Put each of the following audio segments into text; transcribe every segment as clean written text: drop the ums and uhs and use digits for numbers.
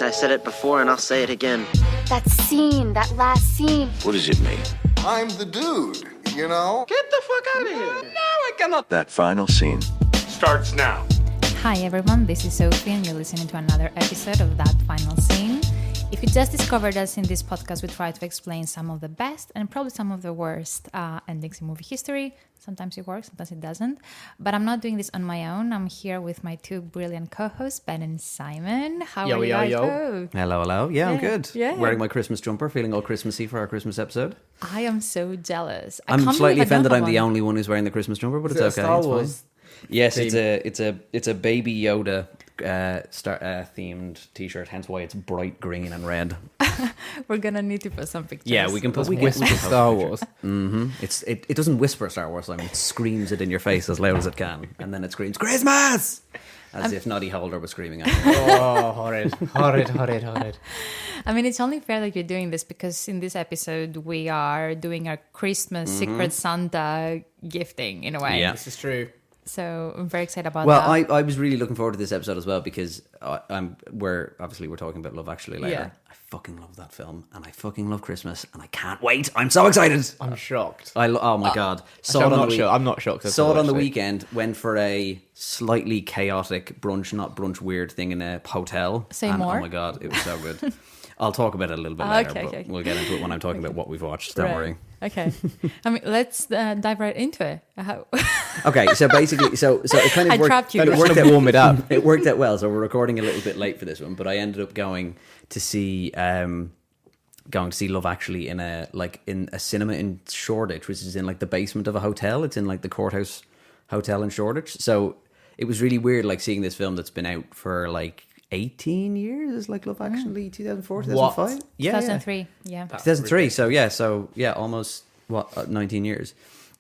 I said it before and I'll say it again. That scene, that last scene. What does it mean? I'm the dude, you know? Get the fuck out of here. No, I cannot. That final scene Starts now. Hi everyone, this is Sophie and you're listening to another episode of That Final Scene. If you just discovered us in this podcast, we try to explain some of the best and probably some of the worst endings in movie history. Sometimes it works, sometimes it doesn't. But I'm not doing this on my own. I'm here with my two brilliant co-hosts, Ben and Simon. How are you guys? Hello, hello. Yeah, I'm good. Yeah. Wearing my Christmas jumper, feeling all Christmassy for our Christmas episode. I am so jealous. I'm slightly offended I'm the only one who's wearing the Christmas jumper, but it's okay. Star It's Wars fine. Yes, it's a Baby Yoda themed T-shirt, hence why it's bright green and red. We're gonna need to put some pictures. Yeah, we can put Star Wars. It doesn't whisper Star Wars. I mean, it screams it in your face as loud as it can, and then it screams Christmas, as if Noddy Holder was screaming at you. Oh, horrid. I mean, it's only fair that you're doing this because in this episode we are doing our Christmas Secret Santa gifting in a way. Yeah. This is true. So I'm very excited about Well, that. I was really looking forward to this episode as well because we're talking about Love Actually later. Yeah. I fucking love that film and I fucking love Christmas and I can't wait. I'm so excited. I'm shocked. Oh my god! I'm not shocked. Saw it on the weekend. Went for a slightly chaotic brunch, not brunch weird thing in a hotel. Say and, more. Oh my god, it was so good. I'll talk about it a little bit later. Okay. We'll get into it when I'm talking about what we've watched. Don't worry. Okay. I mean, let's dive right into it. Okay, so basically, so it kind of I worked. trapped you. It guys. worked out, warm it up. It worked out well. So we're recording a little bit late for this one, but I ended up going to see Love Actually in a cinema in Shoreditch, which is in like the basement of a hotel. It's in like the Courthouse Hotel in Shoreditch. So it was really weird, like seeing this film that's been out for like 18 years, like Love Actually, 2004, 2005? Yeah, 2003, yeah. 2003, so almost, 19 years.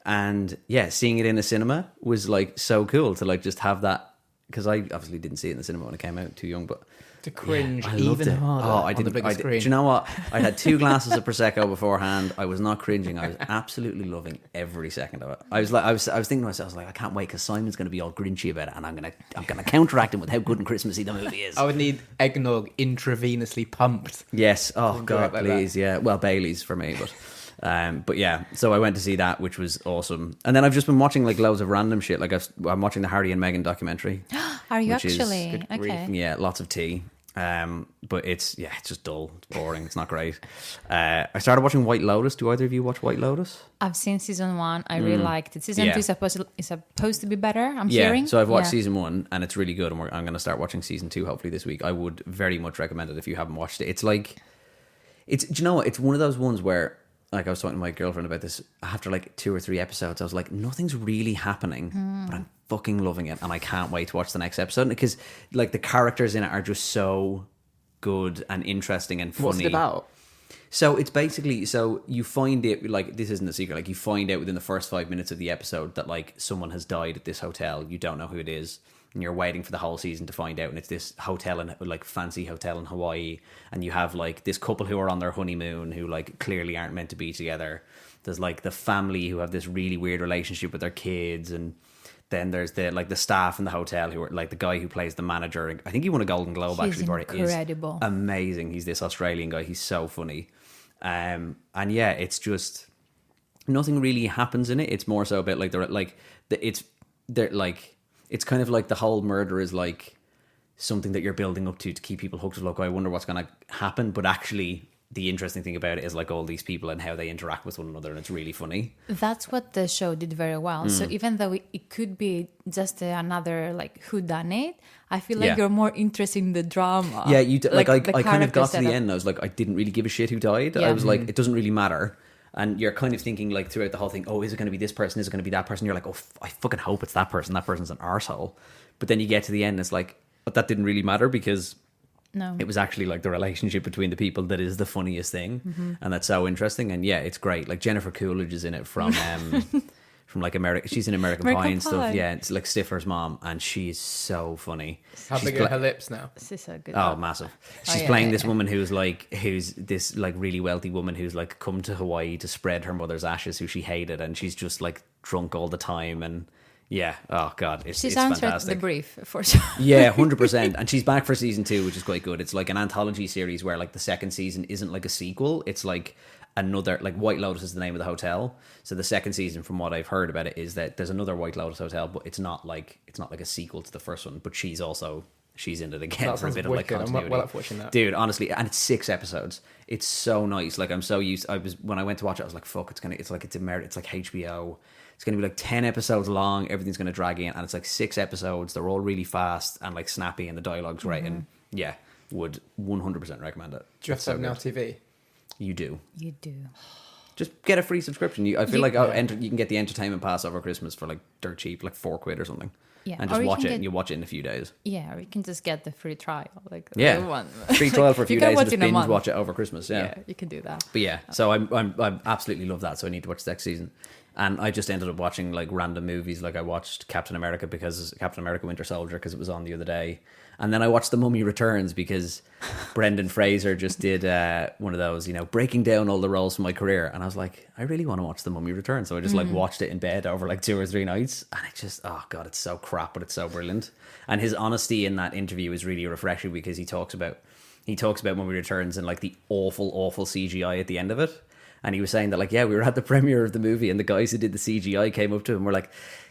And yeah, seeing it in a cinema was like so cool to like just have that, because I obviously didn't see it in the cinema when it came out, too young, but To cringe I loved even it. harder Oh, I on didn't. the biggest screen. Do you know what? I had 2 glasses of prosecco beforehand. I was not cringing. I was absolutely loving every second of it. I was thinking to myself, I was like, I can't wait because Simon's going to be all grinchy about it, and I'm gonna counteract him with how good and Christmassy the movie is. I would need eggnog intravenously pumped. Yes. Oh Enjoy God, it like please. that. Yeah. Well, Bailey's for me, but yeah. So I went to see that, which was awesome. And then I've just been watching like loads of random shit. Like I'm watching the Harry and Meghan documentary. Are you which is- actually? Okay. Yeah, lots of tea. But it's just dull. It's boring. It's not great. I started watching White Lotus. Do either of you watch White Lotus? I've seen season 1. I really liked it. Season 2 is supposed to be better, I'm Yeah. hearing. So I've watched season 1 and it's really good. And I'm going to start watching season 2 hopefully this week. I would very much recommend it if you haven't watched it. It's like, do you know what? It's one of those ones where, like I was talking to my girlfriend about this after like 2 or 3 episodes. I was like, nothing's really happening, but I'm fucking loving it, and I can't wait to watch the next episode because like the characters in it are just so good and interesting and funny. What's it about? So it's basically, so you find it, like, this isn't a secret, like you find out within the first 5 minutes of the episode that like someone has died at this hotel. You don't know who it is, and you're waiting for the whole season to find out, and it's this hotel in like fancy hotel in Hawaii, and you have like this couple who are on their honeymoon who like clearly aren't meant to be together. There's like the family who have this really weird relationship with their kids, and then there's the staff in the hotel who are like the guy who plays the manager. I think he won a Golden Globe. He's actually for it. incredible. Is amazing. He's this Australian guy. He's so funny. And yeah, it's just nothing really happens in it. It's more so about it's kind of like the whole murder is like something that you're building up to keep people hooked. Like, I wonder what's going to happen, but actually the interesting thing about it is like all these people and how they interact with one another, and it's really funny. That's what the show did very well. So even though it could be just another like whodunit, I feel like you're more interested in the drama. Yeah, I kind of got to setup. the end and I was like, I didn't really give a shit who died. Yeah. I was like, it doesn't really matter. And you're kind of thinking like throughout the whole thing, oh, is it going to be this person? Is it going to be that person? You're like, oh, I fucking hope it's that person. That person's an arsehole. But then you get to the end and it's like, but that didn't really matter because No. it was actually like the relationship between the people that is the funniest thing. And that's so interesting. And yeah, it's great. Like Jennifer Coolidge is in it from from like America. She's in American Pie and stuff. Yeah, it's like Stifler's mom, and she's so funny. How big are her lips now? This is a good Oh, one. massive. She's playing this woman who's this like really wealthy woman who's like come to Hawaii to spread her mother's ashes, who she hated, and she's just like drunk all the time, and Yeah. Oh God, it's She's fantastic. answered the brief for sure. Yeah, 100%. And she's back for season 2, which is quite good. It's like an anthology series where like the second season isn't like a sequel. It's like another, like White Lotus is the name of the hotel. So the second season, from what I've heard about it, is that there's another White Lotus hotel, but it's not like a sequel to the first one. But she's in it again That for a sounds bit of like wicked. I'm continuity. well up for watching that. Dude, honestly, and it's 6 episodes. It's so nice. Like I'm so used. When I went to watch it, I was like, fuck, it's like HBO. It's going to be like 10 episodes long. Everything's going to drag in. And it's like 6 episodes. They're all really fast and like snappy and the dialogue's great. And yeah, would 100% recommend it. Do you have to have Now TV? You do. You do. Just get a free subscription. I feel like you can get the entertainment pass over Christmas for like dirt cheap, like £4 or something. Yeah. And Or just you watch can it get- and you watch it in a few days. Yeah, or you can just get the free trial. Like Yeah. the one. Free trial for a You few can days watch and just in a binge month. watch it over Christmas. Yeah, you can do that. But yeah, so I'm absolutely love that. So I need to watch the next season. And I just ended up watching like random movies. Like I watched Captain America Winter Soldier because it was on the other day. And then I watched The Mummy Returns because Brendan Fraser just did one of those, breaking down all the roles from my career. And I was like, I really want to watch The Mummy Returns. So I just like watched it in bed over like 2 or 3 nights. And it just, oh God, it's so crap, but it's so brilliant. And his honesty in that interview is really refreshing because he talks about Mummy Returns and like the awful CGI at the end of it. And he was saying that, like, yeah, we were at the premiere of the movie, and the guys who did the CGI came up to him and were like,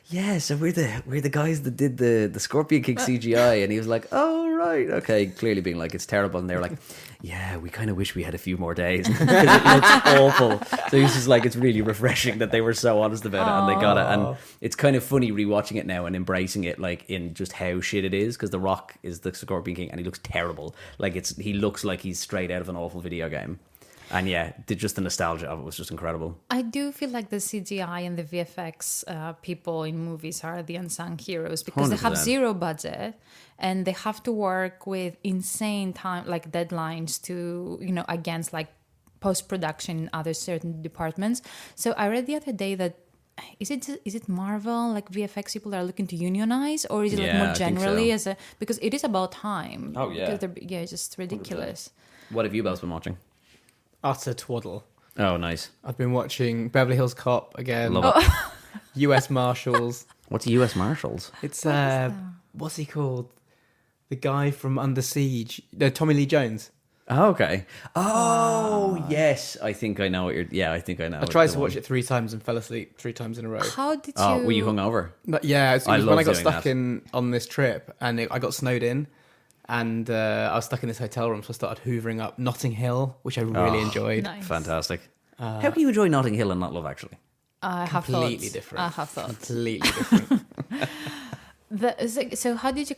yeah, so we're the guys that did the Scorpion King CGI. And he was like, oh, right, okay, clearly being like, it's terrible. And they were like, yeah, we kind of wish we had a few more days because it looks awful. So he's just like, it's really refreshing that they were so honest about it and they got it. And it's kind of funny rewatching it now and embracing it, like, in just how shit it is, because The Rock is the Scorpion King and he looks terrible. Like, he looks like he's straight out of an awful video game. And yeah, just the nostalgia of it was just incredible. I do feel like the CGI and the VFX people in movies are the unsung heroes because they have 100%. zero budget and they have to work with insane time, like deadlines to, against like post-production in other certain departments. So I read the other day that is it Marvel, like VFX people are looking to unionize, or is it like Yeah, more I think generally so. because it is about time. Oh, yeah. Because it's just ridiculous. 100%. What have you both been watching? Utter twaddle. Oh, nice. I've been watching Beverly Hills Cop again. Love it. US Marshals. What's US Marshals? It's what's he called? The guy from Under Siege. No, Tommy Lee Jones. Oh, okay. Oh, yes. I think I know what you're... Yeah, I think I know. I tried to watch it 3 times and fell asleep 3 times in a row. How did you? Oh, were you hungover? But yeah, it was I when love I got doing stuck that. on this trip and I got snowed in. And I was stuck in this hotel room, so I started hoovering up Notting Hill, which I really enjoyed. Nice. Fantastic. How can you enjoy Notting Hill and not Love Actually? I have Completely thoughts. different. I have thoughts. Completely different. So how did you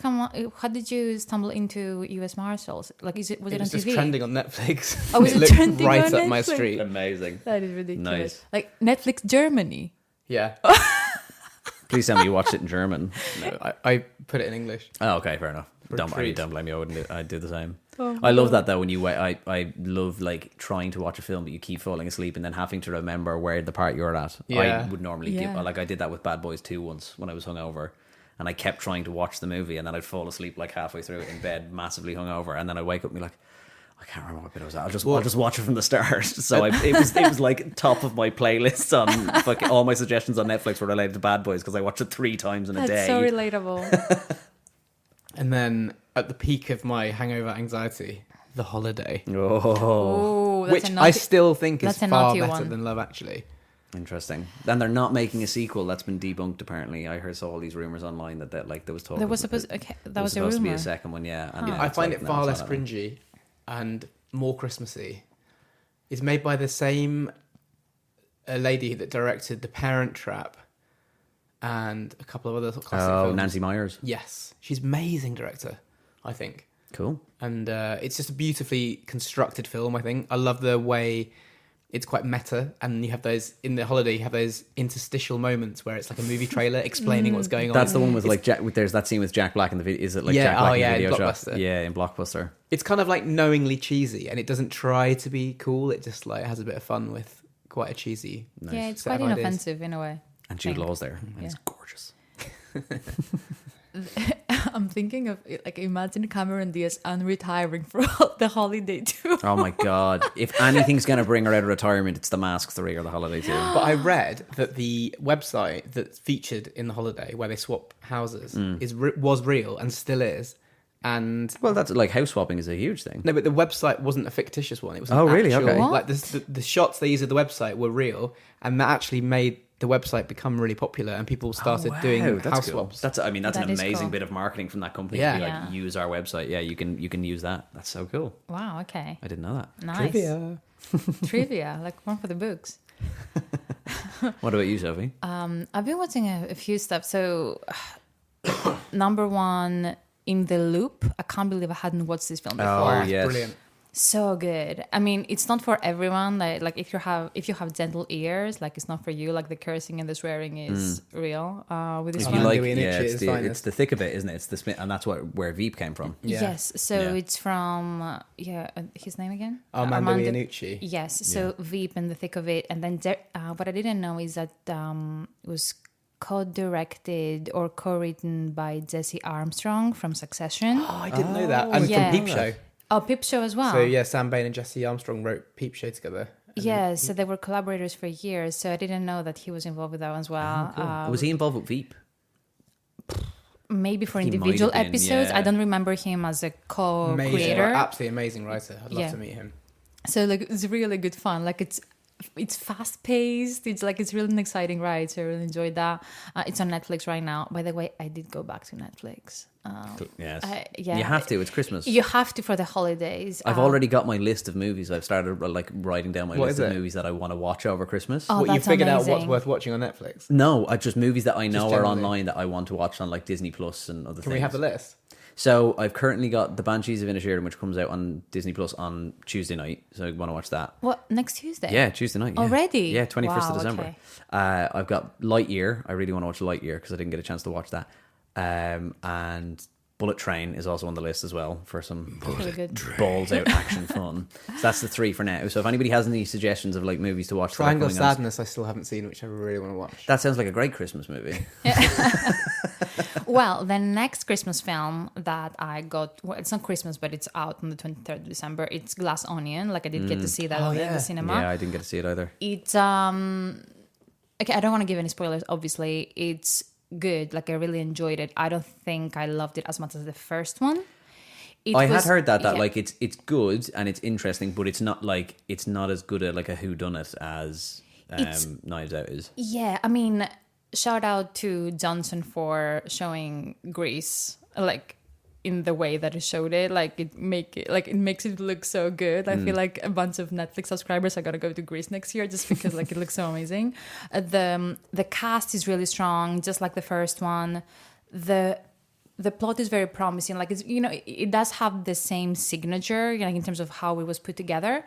how did you stumble into US Marshals? Like, was it It on was TV? just trending on Netflix. Oh, was it looked trending right on up my Netflix? street. Amazing. That is ridiculous. Nice. Like Netflix Germany. Yeah. Please tell me you watched it in German. No, I put it in English. Oh, okay, fair enough. For a Don't treat. blame me. I'd do the same. Oh, I love that though. When you wait, I love like trying to watch a film, but you keep falling asleep and then having to remember where the part you're at. Yeah. I would normally Yeah. I did that with Bad Boys 2 once when I was hungover, and I kept trying to watch the movie, and then I'd fall asleep like halfway through in bed, massively hungover, and then I wake up and be like, I can't remember what bit I was at. I'll just watch it from the start. So it was like top of my playlist on fucking all my suggestions on Netflix were related to Bad Boys because I watched it 3 times in a That's day. so relatable. And then at the peak of my hangover anxiety, The Holiday. Oh, Oh, that's Which a I naughty, still think is that's a far naughty better one. than Love Actually. interesting. Then they're not making a sequel. That's been debunked. Apparently, I saw all these rumors online that like there was talk. There was of- supposed okay, that there was a supposed to be rumor. a second one. Yeah, and I it's find like, it no, far it's less not happening. cringy and more Christmassy. It's made by the same lady that directed The Parent Trap and a couple of other classic Oh, films. Nancy Myers. Yes, she's amazing director, I think. Cool. And it's just a beautifully constructed film, I think. I love the way it's quite meta, and you have those, in The Holiday, you have those interstitial moments where it's like a movie trailer explaining what's going on. That's the one with like Jack. There's that scene with Jack Black in the video. Is it like Yeah, Jack Black oh, in yeah, the in video shop? Blockbuster. Yeah, in Blockbuster. It's kind of like knowingly cheesy, and it doesn't try to be cool. It just like has a bit of fun with quite a cheesy. Yeah, it's set quite of ideas. inoffensive in a way. And Jude Think. Law's there. And Yeah. it's gorgeous. I'm thinking of like imagine Cameron Diaz unretiring for the holiday tour. Oh my god! If anything's going to bring her out of retirement, it's The Mask 3 or The Holiday 2. But I read that the website that's featured in The Holiday, where they swap houses, was real and still is. And Well, that's like house swapping is a huge thing. no, but the website wasn't a fictitious one. It was an Oh, really? actual, Okay. like the shots they used of the website were real, and that actually made the website become really popular, and people started doing house cool. swaps. That's an That is amazing cool. bit of marketing from that company. Yeah. To be like, Yeah. use our website. Yeah, you can use that. That's so cool. Wow, okay. I didn't know that. Nice. Trivia. Trivia, like one for the books. What about you, Sophie? I've been watching a few stuff. So, number one, In the Loop. I can't believe I hadn't watched this film before. Oh, yes. Brilliant. So good. I mean, it's not for everyone. Like if you have gentle ears, like it's not for you. Like the cursing and the swearing is real. With this If one. you like, Iannucci yeah, is it's finest. the thick of it, isn't it? It's the Smith, and that's where Veep came from. Yeah. Yes. So Yeah. it's from his name again? Armando Iannucci. Yes. So Veep and the thick of it, and then what I didn't know is that it was co-directed or co-written by Jesse Armstrong from Succession. Oh, I didn't know that. And yeah. from Peep Show. Oh, Peep Show as well. So yeah, Sam Bain and Jesse Armstrong wrote Peep Show together. And Yeah, so they were collaborators for years. So I didn't know that he was involved with that one as well. Was he involved with Veep? Maybe for He might individual have been, episodes. yeah. I don't remember him as a amazing, co-creator. absolutely amazing writer. I'd love Yeah. to meet him. So like it's really good fun. Like it's fast paced. It's really an exciting ride. So I really enjoyed that. It's on Netflix right now. By the way, I did go back to Netflix. Yes. Yeah. You have to. It's Christmas. You have to for the holidays. I've already got my list of movies. I've started like writing down my What list is of it? movies that I want to watch over Christmas. Oh, What, you that's figured out what's amazing. worth watching on Netflix? No, I just movies that I know are generally. online that I want to watch on like Disney Plus and other Can things. we have the list? So I've currently got The Banshees of Inisherin, which comes out on Disney Plus on Tuesday night. So I want to watch that. What, next Tuesday? Yeah, Tuesday night. Yeah. Already? Yeah, 21st Wow, of December. okay. I've got Lightyear. I really want to watch Lightyear because I didn't get a chance to watch that. And Bullet Train is also on the list as well for some Really good. balls out action fun. So that's the three for now. So if anybody has any suggestions of like movies to watch, that are Triangle of coming on- Sadness I still haven't seen, which I really want to watch. that sounds like a great Christmas movie. Well, the next Christmas film that I got, well, it's not Christmas, but it's out on the 23rd of December. It's Glass Onion. Like I did get to see that in the cinema. Yeah, I didn't get to see it either. It's okay, I don't want to give any spoilers, obviously. It's good. Like I really enjoyed it. I don't think I loved it as much as the first one. I had heard that yeah. like it's good and it's interesting, but it's not as good at like a whodunit as Knives Out is. Yeah, I mean, shout out to Johnson for showing Grease like in the way that he showed it. Like it makes it look so good. I feel like a bunch of Netflix subscribers are gonna go to Grease next year just because like it looks so amazing. The cast is really strong, just like the first one. The plot is very promising. Like it's, you know, it does have the same signature, you know, in terms of how it was put together.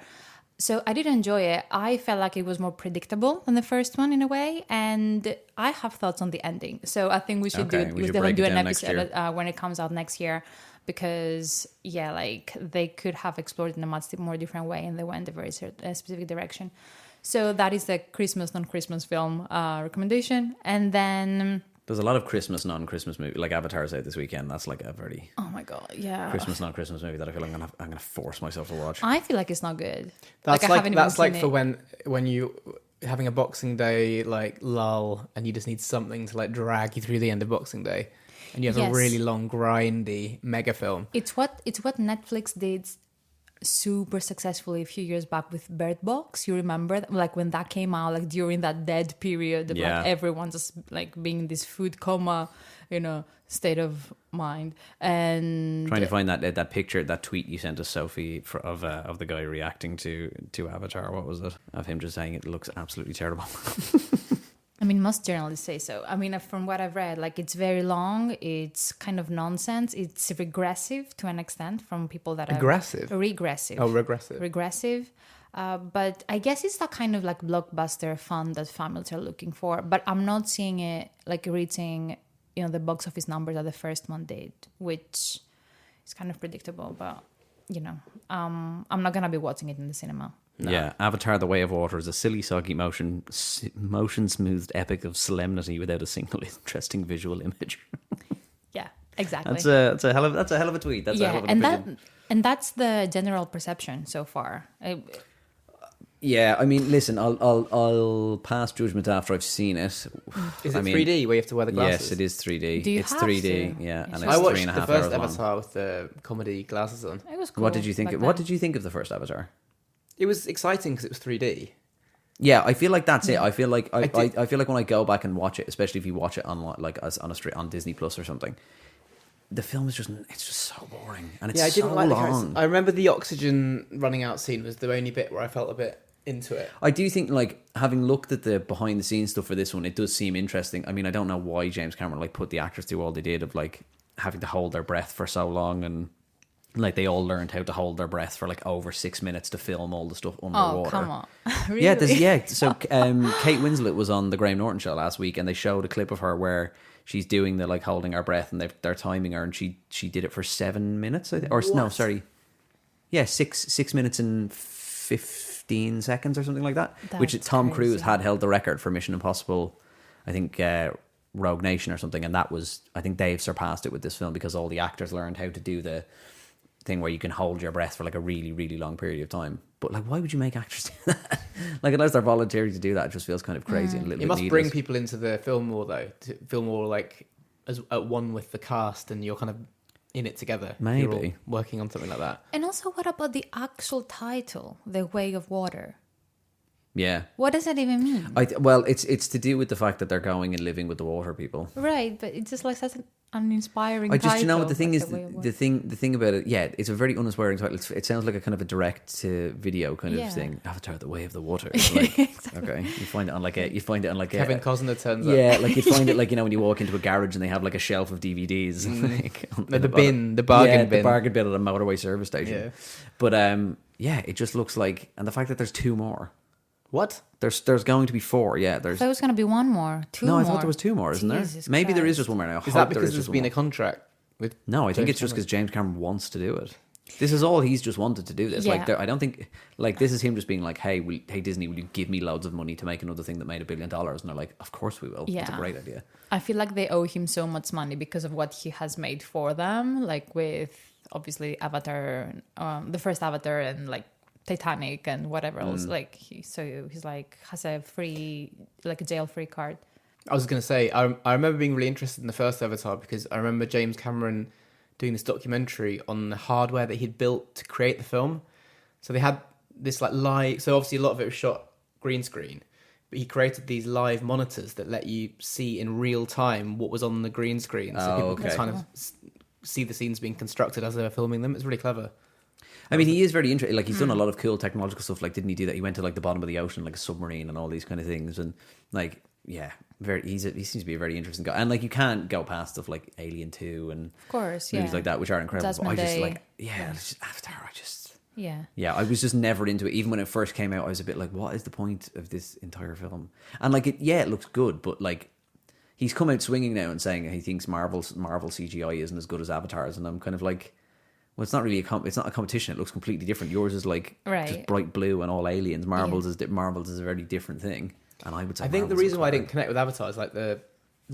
So I did enjoy it. I felt like it was more predictable than the first one in a way, and I have thoughts on the ending. So I think we should Okay, do we should definitely break do it an down next episode year. when it comes out next year, because yeah, like they could have explored in a much more different way, and they went a very specific direction. So that is the Christmas non-Christmas film recommendation, and then. There's a lot of Christmas non-Christmas movie, like Avatar's out this weekend. That's like a very Oh my god, yeah. Christmas non-Christmas movie that I feel like I'm gonna force myself to watch. I feel like it's not good. That's I like haven't that's even like seen for it. when you having a Boxing Day like lull and you just need something to like drag you through the end of Boxing Day, and you have Yes. a really long grindy mega film. It's what Netflix did super successfully a few years back with Bird Box. You remember like when that came out, like during that dead period of Yeah. like everyone just like being in this food coma, you know, state of mind. And Trying to find that picture, that tweet you sent to Sophie of the guy reacting to Avatar. What was it? Of him just saying it looks absolutely terrible. I mean, most journalists say so. I mean, from what I've read, like it's very long. It's kind of nonsense. It's regressive to an extent from people that Aggressive? are regressive. Oh, regressive. Regressive. But I guess it's that kind of like blockbuster fun that families are looking for. But I'm not seeing it like reaching, you know, the box office numbers that the first one did, which is kind of predictable. But you know, I'm not gonna be watching it in the cinema. Yeah, Avatar: The Way of Water is a silly, soggy motion-smoothed epic of solemnity without a single interesting visual image. Yeah, Exactly. That's a hell of a tweet. That's a hell of an opinion. That's the general perception so far. Yeah, I mean, listen, I'll pass judgment after I've seen it. Is it 3D where you have to wear the glasses? Yes, it is 3D. Do you it's have 3D, to? yeah, and I it's watched 3.5 the hours first long. Avatar with the comedy glasses on. It was cool. What did you think? back What then. did you think of the first Avatar? It was exciting because it was 3D. Yeah, I feel like that's it. I feel like I did- feel like when I go back and watch it, especially if you watch it on like as on a straight on Disney Plus or something, the film is just so boring and it's Yeah, I didn't so like the long. characters. I remember the oxygen running out scene was the only bit where I felt a bit into it. I do think, like, having looked at the behind the scenes stuff for this one, it does seem interesting. I mean, I don't know why James Cameron like put the actors through all they did of like having to hold their breath for so long, and like they all learned how to hold their breath for like over 6 minutes to film all the stuff underwater. Oh, come on. Really? Yeah, so Kate Winslet was on the Graham Norton show last week, and they showed a clip of her where she's doing the like holding her breath, and they're timing her, and she did it for 7 minutes, I think. Or no, sorry, yeah, 6 minutes and 15 seconds or something like that. Which That's Tom crazy. Cruise had held the record for Mission Impossible, I think Rogue Nation or something, and that was, I think they've surpassed it with this film because all the actors learned how to do the thing where you can hold your breath for like a really, really long period of time. But like, why would you make actors do that? Like, unless they're volunteering to do that, it just feels kind of crazy and a little It bit must needless. bring people into the film more though, to feel more like as at one with the cast, and you're kind of in it together. Maybe. You're all working on something like that. And also, what about the actual title, The Way of Water? Yeah. What does that even mean? Well, it's to do with the fact that they're going and living with the water people. Right, but it's just like such an uninspiring I title. just, you know what the thing like is, The Way of the thing about it, yeah, it's a very uninspiring title. It sounds like a kind of a direct to video kind Yeah. of thing. Avatar: The Way of the Water. Like, okay, you find it on like Kevin Costner turns up. yeah, like you find it like, you know, when you walk into a garage and they have like a shelf of DVDs, like, No, the bin, the bargain bin. the bargain bin at a motorway service station. Yeah. But yeah, it just looks like, and the fact that there's 2 more. What? There's going to be 4. Yeah, I there's. thought it was going to be one more, two No, more. I thought there was 2 more, isn't Jesus there? Maybe there is Christ. just one more now. I Is hope that there because is there's just been one a contract with? No, I think James it's just Cameron? because James Cameron wants to do it. This is all he's just wanted to do this. Yeah. Like, I don't think, like, this is him just being like, hey, Disney, will you give me loads of money to make another thing that made $1 billion? And they're like, of course we will. It's a Yeah. great idea. I feel like they owe him so much money because of what he has made for them, like with obviously Avatar, the first Avatar, and like Titanic and whatever else. Like he's like has a free, like a jail-free card. I was going to say, I remember being really interested in the first Avatar because I remember James Cameron doing this documentary on the hardware that he'd built to create the film. So they had this like live, so obviously a lot of it was shot green screen, but he created these live monitors that let you see in real time what was on the green screen. So people okay. could kind of see the scenes being constructed as they were filming them. It's really clever. I mean, he is very interesting. Like, he's done a lot of cool technological stuff. Like, didn't he do that? He went to like the bottom of the ocean, like a submarine, and all these kind of things. And like, yeah, he seems to be a very interesting guy. And like, you can't go past stuff like Alien 2 and Of course, movies yeah. like that, which are incredible. But I Judgment just Day. like, yeah, it's just Avatar. Yeah. Yeah, I was just never into it. Even when it first came out, I was a bit like, what is the point of this entire film? And like, it looks good, but like, he's come out swinging now and saying he thinks Marvel CGI isn't as good as Avatar's, and I'm kind of like, well, it's not really it's not a competition. It looks completely different. Yours is like Right. just bright blue and all aliens. Marvel's is a very different thing. And I would say I think the Marvel's reason why I better. didn't connect with Avatar is like the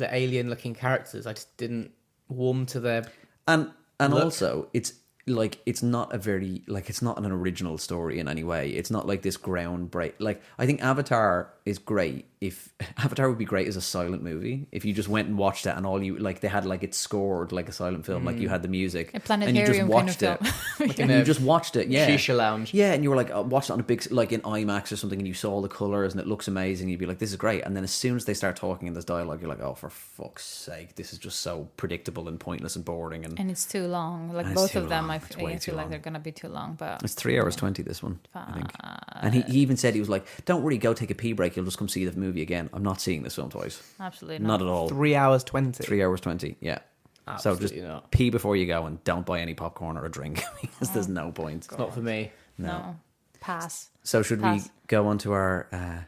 alien looking characters. I just didn't warm to their and look. also it's like, it's not an original story in any way. It's not like this groundbreak. Like, I think Avatar is great. If Avatar would be great as a silent movie, if you just went and watched it and all you like, they had like it scored like a silent film, like you had the music, A and you just planetarium watched kind of it, film. like and you just watched it, yeah, shisha lounge. yeah, and you were like, watched it on a big, like in IMAX or something, and you saw the colors and it looks amazing. You'd be like, this is great. And then as soon as they start talking in this dialogue, you're like, oh, for fuck's sake, this is just so predictable and pointless and boring. And And it's too long. Like And it's both too of them, long. I It's way feel too like long. they're gonna be too long. But it's 3 hours 20, this one, I think. And he even said, he was like, don't worry, go take a pee break, you'll just come see the movie again. I'm not seeing this film twice. absolutely Not at all. 3 hours 20. 3 hours 20, yeah. So just Absolutely not. pee before you go, and don't buy any popcorn or a drink because there's no point. It's not for me. No. Pass. So should Pass. we go on to our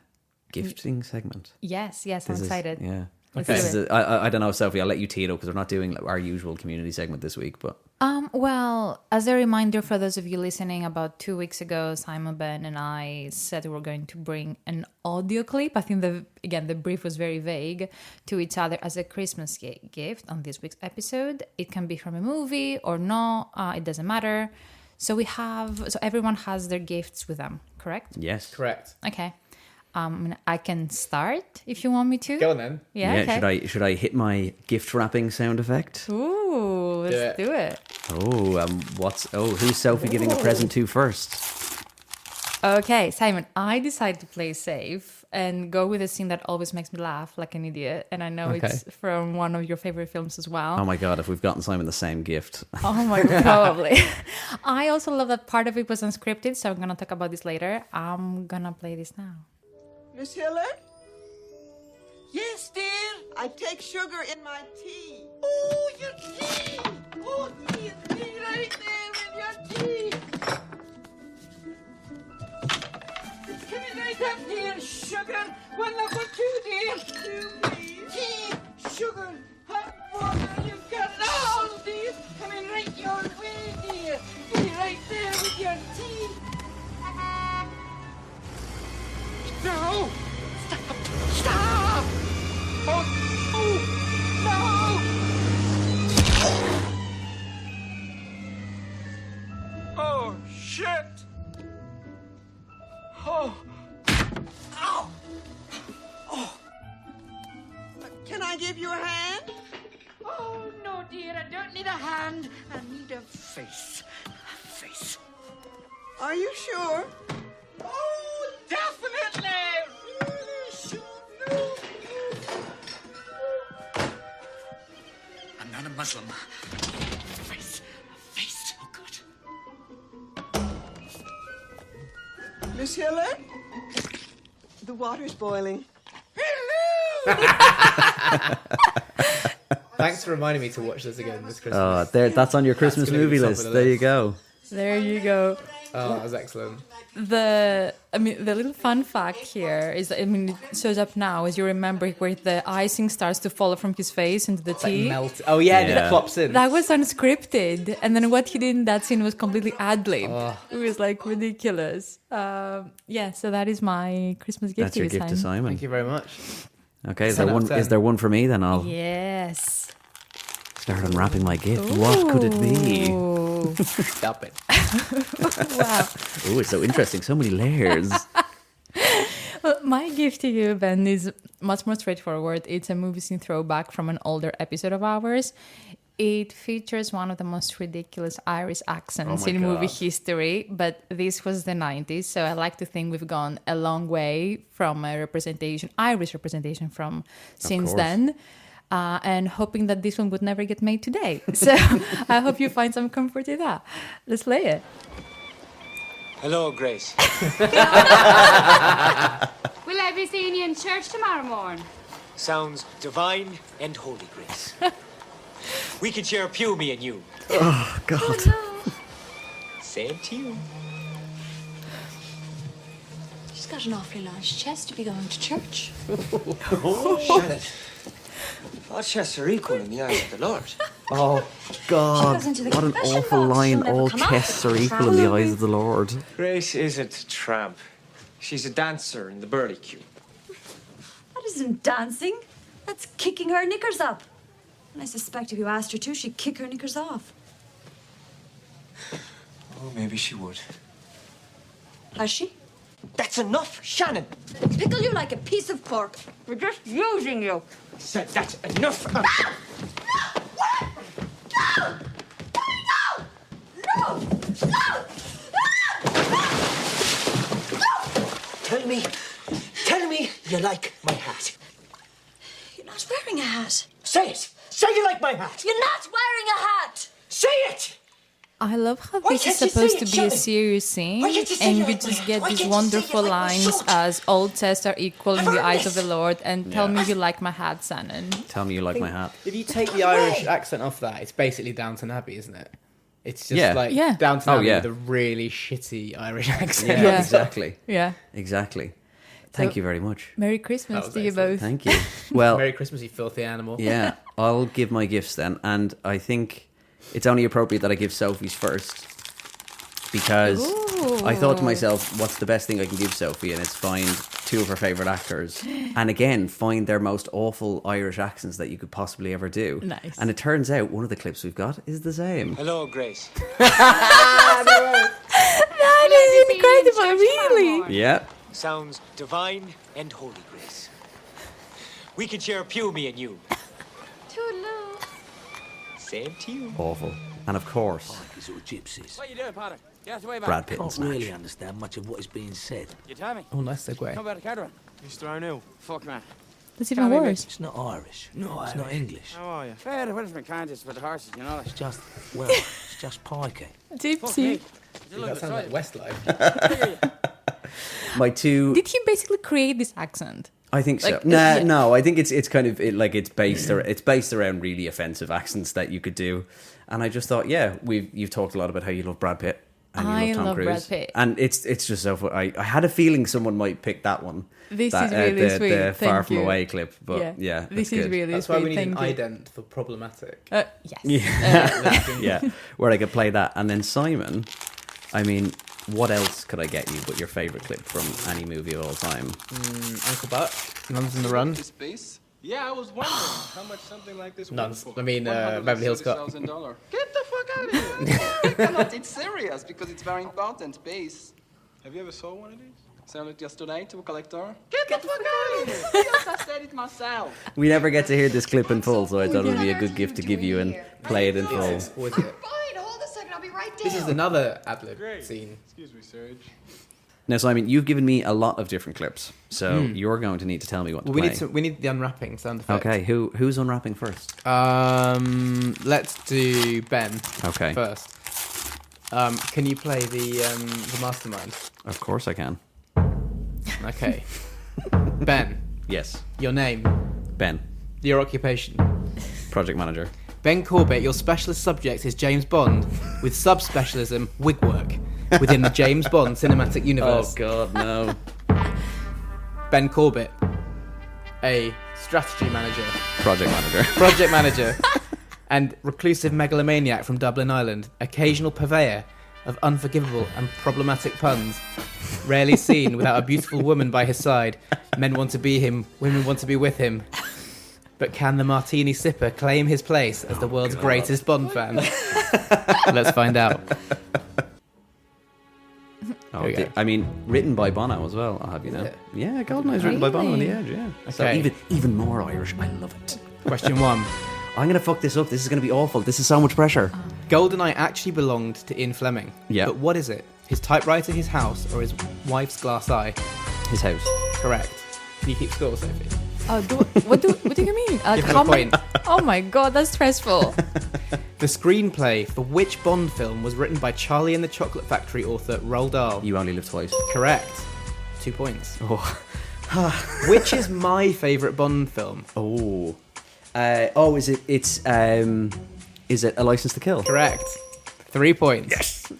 gifting segment? Yes, I'm This is- excited. Yeah. Let's Okay. do it. I don't know, Sophie. I'll let you tee it up because we're not doing our usual community segment this week. But Well, as a reminder for those of you listening, about 2 weeks ago, Simon, Ben, and I said we were going to bring an audio clip. I think the brief was very vague, to each other as a Christmas gift on this week's episode. It can be from a movie or not. It doesn't matter. So everyone has their gifts with them, correct? yes, Correct. Okay. I can start if you want me to. Go on then. Yeah. Okay. Should I hit my gift wrapping sound effect? Ooh, let's do it. Who's Sophie giving a present to first? Okay, Simon, I decided to play safe and go with a scene that always makes me laugh like an idiot. And I know it's from one of your favorite films as well. Oh my God, if we've gotten Simon the same gift. Oh my God, probably. I also love that part of it was unscripted, so I'm going to talk about this later. I'm going to play this now. Miss Hiller? Yes, dear. I take sugar in my tea. Oh, your tea! Oh, tea right there in your tea. Come in right up, dear. Sugar. One number two, dear. Two, please. Tea, sugar, hot water. You've got it all, dear. Come in right your way, dear. Be right there with your tea. No! Stop! Stop! Oh, no! Oh, shit! Oh! Ow! Oh! Can I give you a hand? Oh, no, dear, I don't need a hand. I need a face. A face. Are you sure? Oh, definitely! Really sure. I'm not a Muslim. Face. Oh, good. Miss Hiller? The water's boiling. Hello! Thanks for reminding me to watch this again this Christmas. That's on your Christmas gonna be movie top of list. the There you list. go. There you go. Oh, that was excellent. The little fun fact here is that, it shows up now as you remember where the icing starts to fall from his face into the It's like tea. melt. Oh yeah, Yeah. it plops in. That was unscripted, and then what he did in that scene was completely ad-lib. It was like ridiculous. So that is my Christmas gift That's your to you, gift to Simon. Simon. Thank you very much. Okay, is 10 there out one? of 10. Is there one for me? Then I'll Yes. start unwrapping my gift. What could it be? Ooh. Stop it. Wow. Oh, it's so interesting. So many layers. Well, my gift to you, Ben, is much more straightforward. It's a movie scene throwback from an older episode of ours. It features one of the most ridiculous Irish accents Oh my in movie God. history, but this was the 90s, so I like to think we've gone a long way from a Irish representation from since course. then. And hoping that this one would never get made today. So I hope you find some comfort in that. Let's play it. Hello, Grace. Will I be seeing you in church tomorrow morning? Sounds divine and holy, Grace. We can share a pew, me and you. Oh God. Same to you. She's got an awfully large chest to be going to church. Shannon. All chests are equal in the eyes of the Lord. Oh God. goes into the What an confession awful box. line. She'll never All come out. chests are equal in the eyes of the Lord. Grace isn't a tramp. She's a dancer in the burley queue. That isn't dancing. That's kicking her knickers up. And I suspect if you asked her to, she'd kick her knickers off. Oh, maybe she would. Has she? That's enough, Shannon. Pickle you like a piece of pork. We're just using you. Said that's enough. Tell me you like my hat. You're not wearing a hat. Say it. Say you like my hat. You're not wearing a hat. Say it. I love how Why this is can't you supposed say to it, be a Shannon? serious scene, Why can't you say and it you like just my get hat? Why these can't you say it wonderful like my lines son? as all tests are equal in I've the heard eyes of the this. Lord, and tell me you like my hat, Shannon. Tell me you like my hat. If you take the Irish accent off that, it's basically Downton Abbey, isn't it? It's just Yeah. like Yeah. Downton Oh, Abbey yeah. with a really shitty Irish accent. Yeah, Yeah. exactly. Yeah. Exactly. Thank you very much. Merry Christmas was to you excellent. both. Thank you. Well, Merry Christmas, you filthy animal. yeah, I'll give my gifts then. And I think it's only appropriate that I give Sophie's first. Because I thought to myself, what's the best thing I can give Sophie? And it's find two of her favourite actors. And again, find their most awful Irish accents that you could possibly ever do. Nice. And it turns out one of the clips we've got is the same. Hello, Grace. That is incredible, really. Yeah. Sounds divine and holy, Grace. We can share a pew, me and you. Toodaloo. Same to you. Awful. And of course, These little gypsies. What are you doing, Potter? Get out the way, back. Brad Pitt and Can't Snatch. really understand much of what is being said. You tell me. Oh, nice segue. Come about the caravan. Mr. O'Neill. Fuck, man. That's even worse. It's not Irish. No, it's not English. How are you? Fair, the Welshman can't just for the horses, you know It's that. just, well, it's just pikey. Fuck me. Gypsy. That sounds like Westlife. My two... Did he basically create this accent? I think so. Like, Nah, yeah. no. I think it's kind of it's based around really offensive accents that you could do, and I just thought, yeah, you've talked a lot about how you love Brad Pitt and you I love Tom love Cruise, Brad Pitt. and it's just so. I had a feeling someone might pick that one. This that, is really the, sweet. The Far Thank From you. Away clip, but yeah, this that's is good. really That's sweet. why we need an Thank you. ident for problematic. Yes. Yeah, yeah, where I could play that, and then Simon. I mean, what else could I get you but your favourite clip from any movie of all time? Uncle Buck, Nuns in the Run. Space? Yeah, I was wondering how much something like this Nuns. went for. I mean, Beverly Hills Cop. $130,000. Get the fuck out of here! Cannot, it's serious because it's very important. Space. Have you ever saw one of these? Sold it yesterday to a collector. Get the fuck out of here! Yes, I said it myself. We never get to hear this clip in full, so I thought it would be a good gift to give you and play it in full. Was it? Fine, hold a second, I'll be right down. This is another ad-lib scene. Excuse me, Serge. Now, Simon, you've given me a lot of different clips, so you're going to need to tell me what to Well, play. we need the unwrapping sound effect. Okay, who's unwrapping first? Let's do Ben Okay, first. Can you play the mastermind? of course I can. Okay. Ben, Yes, your name, Ben, your occupation. project manager. Ben Corbett, your specialist subject is James Bond, with subspecialism wig work within the James Bond cinematic universe. Oh God, no! Ben Corbett, a strategy manager, Project manager. project manager, and reclusive megalomaniac from Dublin, Ireland, occasional purveyor of unforgivable and problematic puns, rarely seen without a beautiful woman by his side. Men want to be him, women want to be with him. But can the martini sipper claim his place as the world's greatest Bond fan? Let's find out. Oh, we go. I mean, written by Bono as well. I'll have you know. Yeah, GoldenEye's written by Bono on the Edge. Yeah. So Okay. even more Irish. I love it. Question 1. I'm gonna fuck this up. This is gonna be awful. This is so much pressure. GoldenEye actually belonged to Ian Fleming. Yeah. But what is it? His typewriter, his house, or his wife's glass eye? His house. Correct. Can you keep score, Sophie? What do you mean? Give him a point. Oh my god, that's stressful. The screenplay for which Bond film was written by Charlie and the Chocolate Factory author Roald Dahl? You Only Live Twice. Correct. 2 points. Oh. Which is my favourite Bond film? Oh. Is it? Is it A License to Kill? Correct. 3 points. Yes.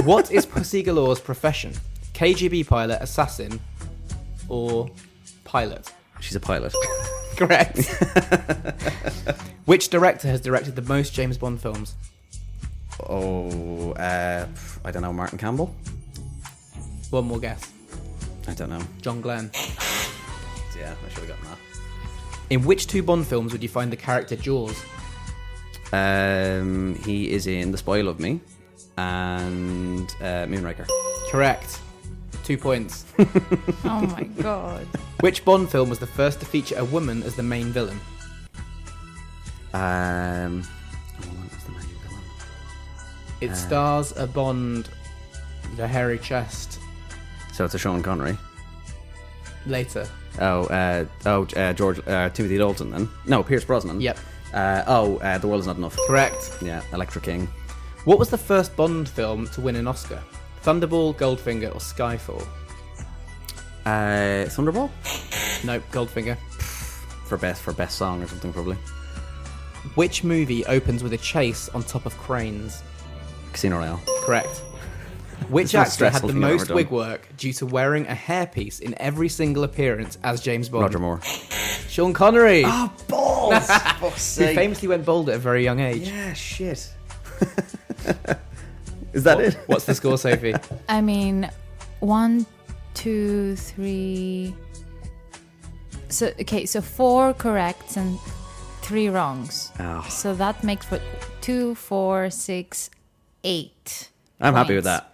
What is Pussy Galore's profession? KGB pilot, assassin, or pilot? She's a pilot. Correct. Which director has directed the most James Bond films? Oh, I don't know. Martin Campbell? One more guess. I don't know. John Glenn. Yeah, I should have gotten that. In which 2 Bond films would you find the character Jaws? He is in The Spoil of Me and Moonraker. Correct. 2 points. Oh my god. Which Bond film was the first to feature a woman as the main villain? What was the name? Go on. It stars a Bond with a hairy chest. So it's a Sean Connery. Later. George Timothy Dalton then. No, Pierce Brosnan. Yep. The World Is Not Enough. Correct. Yeah, Electra King. What was the first Bond film to win an Oscar? Thunderball, Goldfinger, or Skyfall? Thunderball? Nope, Goldfinger. For best song or something probably. Which movie opens with a chase on top of cranes? Casino Royale. Correct. Which not actor had stressful the thing I've ever most done. wig work due to wearing a hairpiece in every single appearance as James Bond? Roger Moore. Sean Connery. Oh, balls! Who famously went bald at a very young age. Yeah, shit. Is that it? What's the score, Sophie? I mean, 1, 2, 3. So okay, so 4 corrects and 3 wrongs. Oh. So that makes for 2, 4, 6, 8. I'm happy with points. that.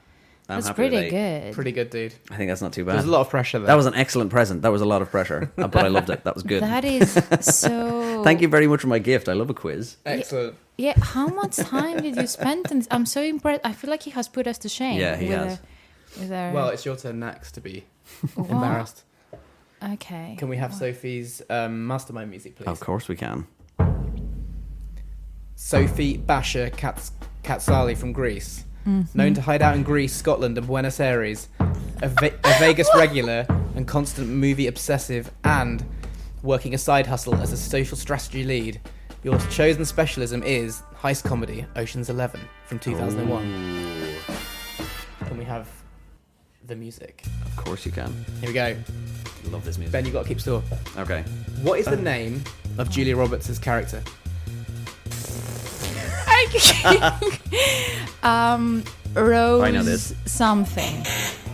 I'm That's happy with pretty 8. good. Pretty good, dude. I think that's not too bad. There's a lot of pressure there. That was an excellent present. That was a lot of pressure, but I loved it. That was good. That is so. Thank you very much for my gift. I love a quiz. Excellent. Yeah, how much time did you spend? I'm so impressed. I feel like he has put us to shame. Yeah, he has. Well, it's your turn next to be embarrassed. Okay. Can we have Sophie's mastermind music, please? Of course we can. Sophie Basher Katsali from Greece. Mm-hmm. Known to hide out in Greece, Scotland and Buenos Aires. A Vegas regular and constant movie obsessive, and working a side hustle as a social strategy lead. Your chosen specialism is heist comedy, Ocean's 11 from 2001. Ooh. Can we have the music? Of course you can. Here we go. Love this music. Ben, you've got to keep store. Okay. What is the name of Julia Roberts' character? Rose I know this. something.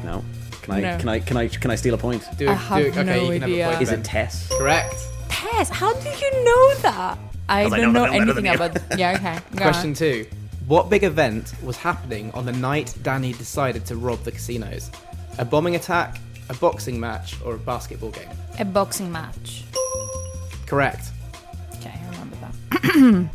No. Can I steal a point? Do I it. have Do it. Okay, no you can have idea. a point. Is Ben. it Tess? Correct. Tess, how do you know that? I 'Cause I don't know know nothing better anything than about. Yeah, okay. Go Question on. 2. What big event was happening on the night Danny decided to rob the casinos? A bombing attack, a boxing match, or a basketball game? A boxing match. Correct. Okay, I remember that.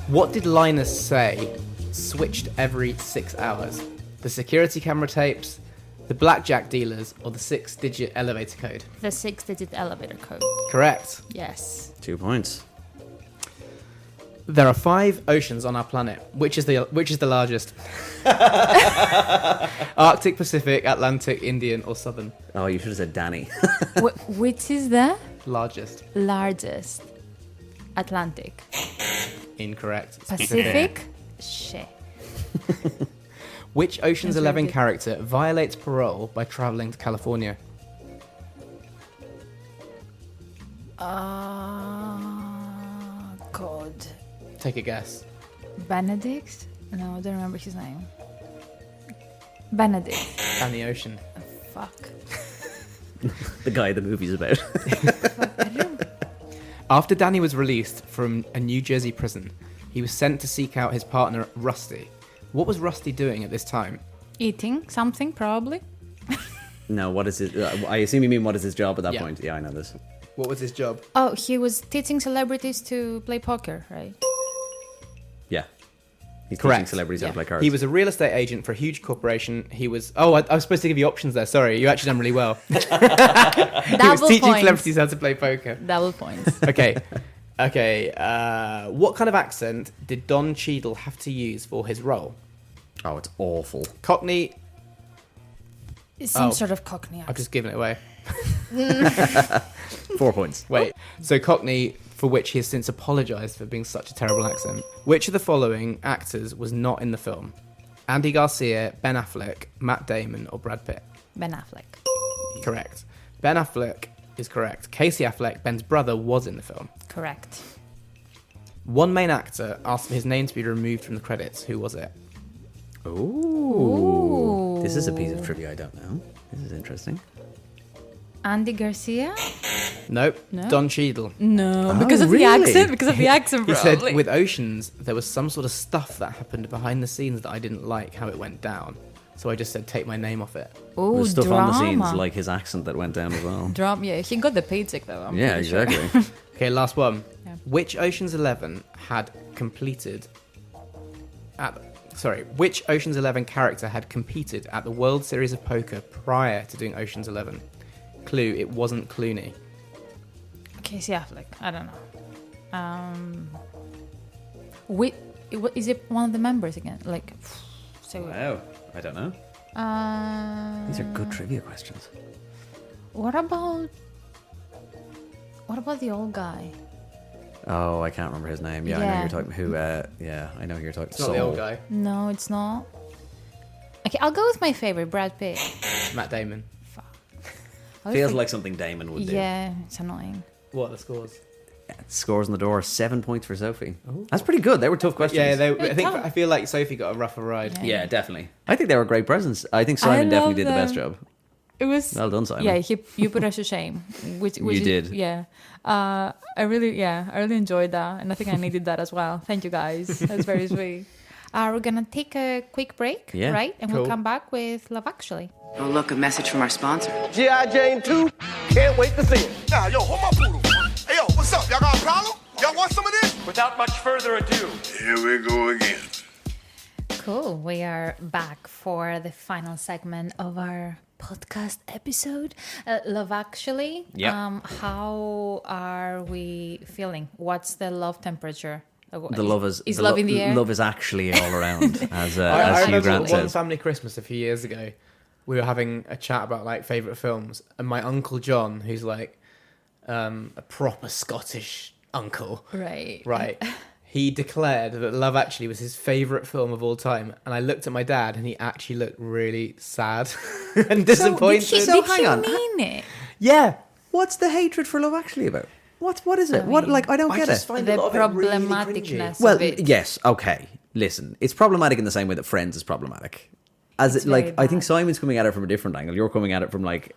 What did Linus say switched every 6 hours? The security camera tapes, the blackjack dealers, or the 6-digit elevator code? The 6-digit elevator code. Correct. Yes. 2 points. There are 5 oceans on our planet. Which is the largest? Arctic, Pacific, Atlantic, Indian, or Southern? Oh, you should have said Danny. Which is the Largest. largest? Atlantic. Incorrect. Pacific? Shit. Which Ocean's That's 11 very good. character violates parole by traveling to California? God. Take a guess. Benedict? No, I don't remember his name. Benedict. And the ocean. Fuck. The guy the movie's about. After Danny was released from a New Jersey prison, he was sent to seek out his partner, Rusty. What was Rusty doing at this time? Eating something, probably. No, what is his... I assume you mean what is his job at that Yeah. point. Yeah, I know this. What was his job? Oh, he was teaching celebrities to play poker, right? Yeah. He's teaching Correct. celebrities how to play cards. He was a real estate agent for a huge corporation. He was... Oh, I was supposed to give you options there. Sorry, you actually done really well. He was Double teaching points. celebrities how to play poker. Double points. Okay. What kind of accent did Don Cheadle have to use for his role? Oh, it's awful. Cockney... It's some Oh. sort of Cockney I've accent. just given it away. 4 points. Wait. So Cockney, for which he has since apologised for being such a terrible accent. Which of the following actors was not in the film? Andy Garcia, Ben Affleck, Matt Damon, or Brad Pitt? Ben Affleck. Correct. Ben Affleck is correct. Casey Affleck, Ben's brother, was in the film. Correct. One main actor asked for his name to be removed from the credits. Who was it? Ooh. This is a piece of trivia I don't know. This is interesting. Andy Garcia? Nope. No? Don Cheadle. No, Oh, because of really? the accent. Because of the accent, He probably. said with Oceans, there was some sort of stuff that happened behind the scenes that I didn't like how it went down. So I just said, take my name off it. Oh, There's stuff drama. on the scenes, like his accent that went down as well. Drama. Yeah, he got the paycheck though. I'm Yeah, pretty sure. exactly. Okay, last one. Yeah. Which Ocean's 11 had completed which Ocean's 11 character had competed at the World Series of Poker prior to doing Ocean's 11? Clue, it wasn't Clooney. Casey Affleck. I don't know. Is it one of the members again? Like, so. Wow. I don't know. These are good trivia questions. What about the old guy? Oh, I can't remember his name. Yeah, I know Yeah. who you're talking. I know who you're talking. It's not the old guy. No, it's not. Okay, I'll go with my favorite, Brad Pitt. Matt Damon. Feels like something Damon would do. Yeah, it's annoying. What are the scores? Scores on the door. 7 points for Sophie. Ooh. That's pretty good. They were tough questions. Yeah, I feel like Sophie got a rougher ride. Yeah, definitely. I think they were great presents. I think Simon definitely did the best job. It was well done, Simon. Yeah, you put us to shame. Which you did. Yeah, I really enjoyed that, and I think I needed that as well. Thank you guys. That's very sweet. We're gonna take a quick break, right? And we'll come back with Love Actually. Oh, look, a message from our sponsor. G.I. Jane 2, can't wait to see it. Nah, yo, hold my poodle. Hey, yo, what's up? Y'all got a problem? Y'all want some of this? Without much further ado, here we go again. Cool. We are back for the final segment of our podcast episode, Love Actually. Yeah. How are we feeling? What's the love temperature? The love is love in the air. Love is actually all around, as I Hugh Grant one says. family Christmas a few years ago, we were having a chat about like favourite films, and my uncle John, who's like a proper Scottish uncle, right, he declared that Love Actually was his favourite film of all time, and I looked at my dad, and he actually looked really sad and disappointed. Did he mean it? Yeah. What's the hatred for Love Actually about? What is it? I don't get it. The problematicness Well, of it. yes, okay. Listen, it's problematic in the same way that Friends is problematic. As it, like, I think Simon's coming at it from a different angle. You're coming at it from like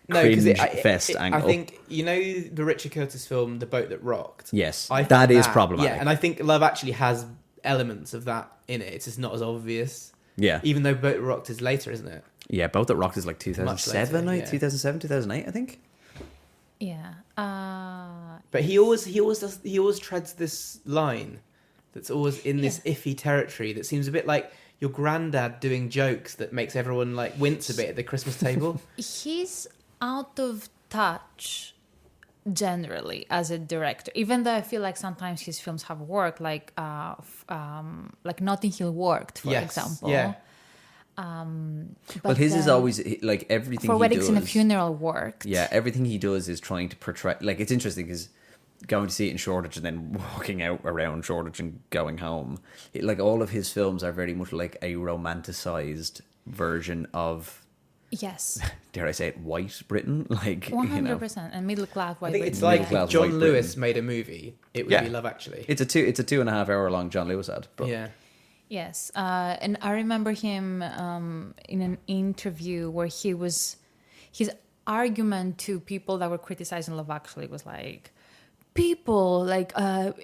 cringe fest angle. I think the Richard Curtis film, The Boat That Rocked. Yes, I that is problematic. Yeah, and I think Love Actually has elements of that in it. It's just not as obvious. Yeah, even though Boat That Rocked is later, isn't it? Yeah, Boat That Rocked is like 2007, later, 2007, 2008, I think. Yeah. But he always treads this line that's always in this iffy territory that seems a bit like your granddad doing jokes that makes everyone like wince a bit at the Christmas table. He's out of touch generally as a director, even though I feel like sometimes his films have worked, like Notting Hill worked, for example. Yeah. But his is always like everything for he weddings does, and a funeral worked. Yeah, everything he does is trying to portray. Like, it's interesting because going to see it in Shoreditch and then walking out around Shoreditch and going home, like all of his films are very much like a romanticized version of, yes, dare I say it, white Britain, like 100%, and middle class white. I think Britain. it's like if John Lewis made a movie, it would be Love Actually. It's a 2.5 hour long John Lewis ad. But. Yeah. Yes, and I remember him in an interview where his argument to people that were criticizing Love Actually was like, people love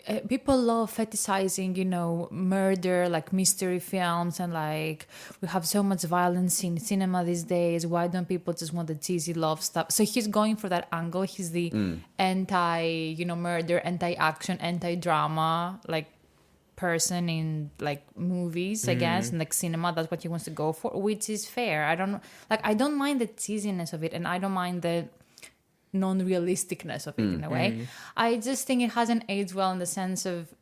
fetishizing, murder, like mystery films, and like we have so much violence in cinema these days. Why don't people just want the cheesy love stuff? So he's going for that angle. He's the anti, murder, anti-action, anti-drama, like person in like movies, I guess, and like cinema. That's what he wants to go for, which is fair. I don't mind the cheesiness of it, and I don't mind the non-realisticness of it in a way. I just think it hasn't aged well in the sense of,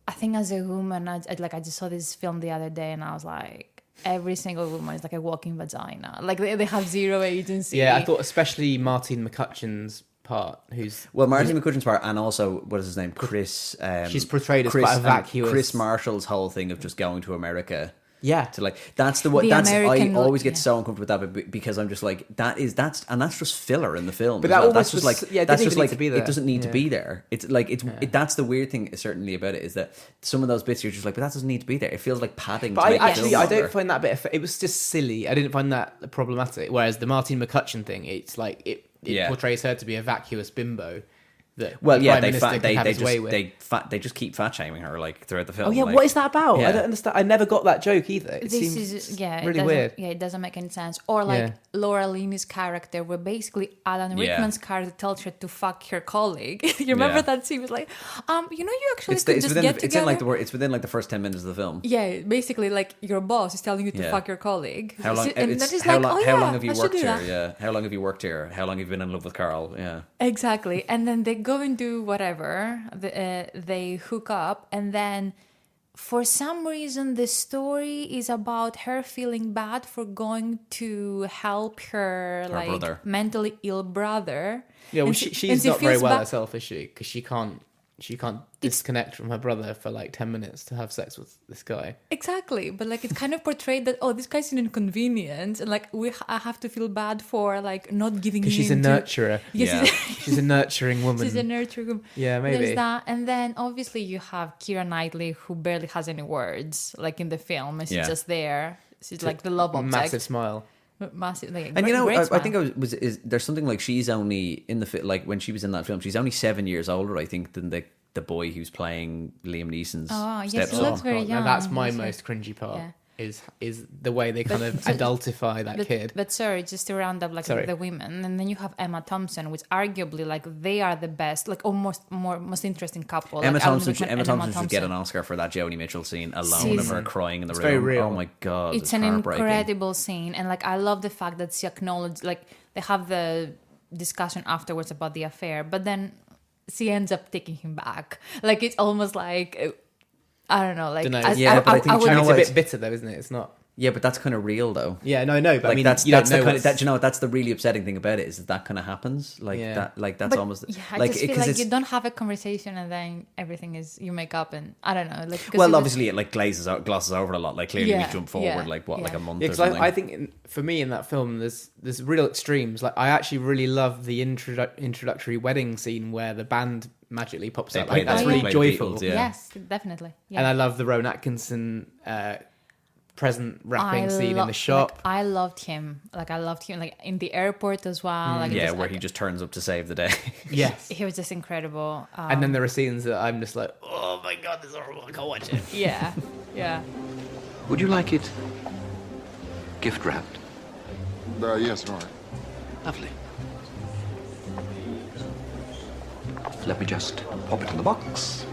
I think as a woman, I just saw this film the other day and I was like, every single woman is like a walking vagina. Like they have zero agency. Yeah, I thought especially Martine McCutcheon's part, Martine McCutcheon's part, and also what is his name, Chris. She's portrayed as quite a vacuous. Chris Marshall's whole thing of just going to America. Yeah, to like that's the what that's American, I always get so uncomfortable with that because I'm just like that's just filler in the film. But that's just like that's just like it doesn't need to be there. It's like that's the weird thing certainly about it is that some of those bits you're just like, but that doesn't need to be there. It feels like padding. But I don't find that bit. It was just silly. I didn't find that problematic. Whereas the Martine McCutcheon thing, it's like it portrays her to be a vacuous bimbo. They just keep fat shaming her like throughout the film. Oh yeah, like, what is that about? Yeah. I don't understand. I never got that joke either. It seems really weird. Yeah, it doesn't make any sense. Or like Laura Linney's character, where basically Alan Rickman's character tells her to fuck her colleague. You remember that scene? Was like, you actually could just get together. It's within like the first 10 minutes of the film. Yeah, basically like your boss is telling you to fuck your colleague. How long? How long have you worked here? Yeah. How long have you worked here? How long have you been in love with Carl? Yeah. Exactly, and then they go and do whatever, they hook up, and then for some reason the story is about her feeling bad for going to help her brother. Mentally ill brother. Yeah, well, she's not very well herself, is she? Because she can't she can't disconnect from her brother for like 10 minutes to have sex with this guy. Exactly, but like it's kind of portrayed that this guy's an inconvenience, and like I have to feel bad for like not giving. Because she's a nurturer. Yes, she's a nurturing woman. She's a nurturing woman. Yeah, maybe. There's that, and then obviously you have Keira Knightley, who barely has any words, like in the film, and she's just there. She's like the love object. Massive smile. Massive, like, and great I think there's something like she's only in the like when she was in that film, she's only 7 years older, I think, than the boy who's playing Liam Neeson's yes, stepson. he looks very young. Now that's my most cringy part. Yeah. Is the way they kind of adultify that kid. But sorry, just to round up the women, and then you have Emma Thompson, which arguably like they are the best, like almost most interesting couple. Emma like, Thompson should get an Oscar for that Joni Mitchell scene alone of her crying in the room. Very real. Oh my god, it's an incredible scene, and like I love the fact that she acknowledged, like they have the discussion afterwards about the affair, but then she ends up taking him back. Like it's almost like. I don't know, like... But I think it's a bit bitter, though, isn't it? It's not... Yeah, but that's kind of real, though. Yeah, no, but like, I mean, that's you don't the know kind of, that, you know, that's the really upsetting thing about it, is that kind of happens. Like, that's but, almost... Yeah, I like, just feel like you don't have a conversation and then everything is... You make up and... I don't know, like... Well, obviously, it, like, glosses over a lot. Like, clearly we jump forward, like a month or something. I think, for me, in that film, there's real extremes. Like, I actually really love the introductory wedding scene where the band... magically pops up. Like, that's really joyful. Beatles, Yes, definitely. Yeah. And I love the Rowan Atkinson present wrapping scene in the shop. Like, I loved him. Like in the airport as well. Like where he just turns up to save the day. Yes, he was just incredible. And then there are scenes that I'm just like, oh my god, this is horrible. I can't watch it. Yeah. Would you like it gift wrapped? Yes, all right. Lovely. Let me just pop it in the box.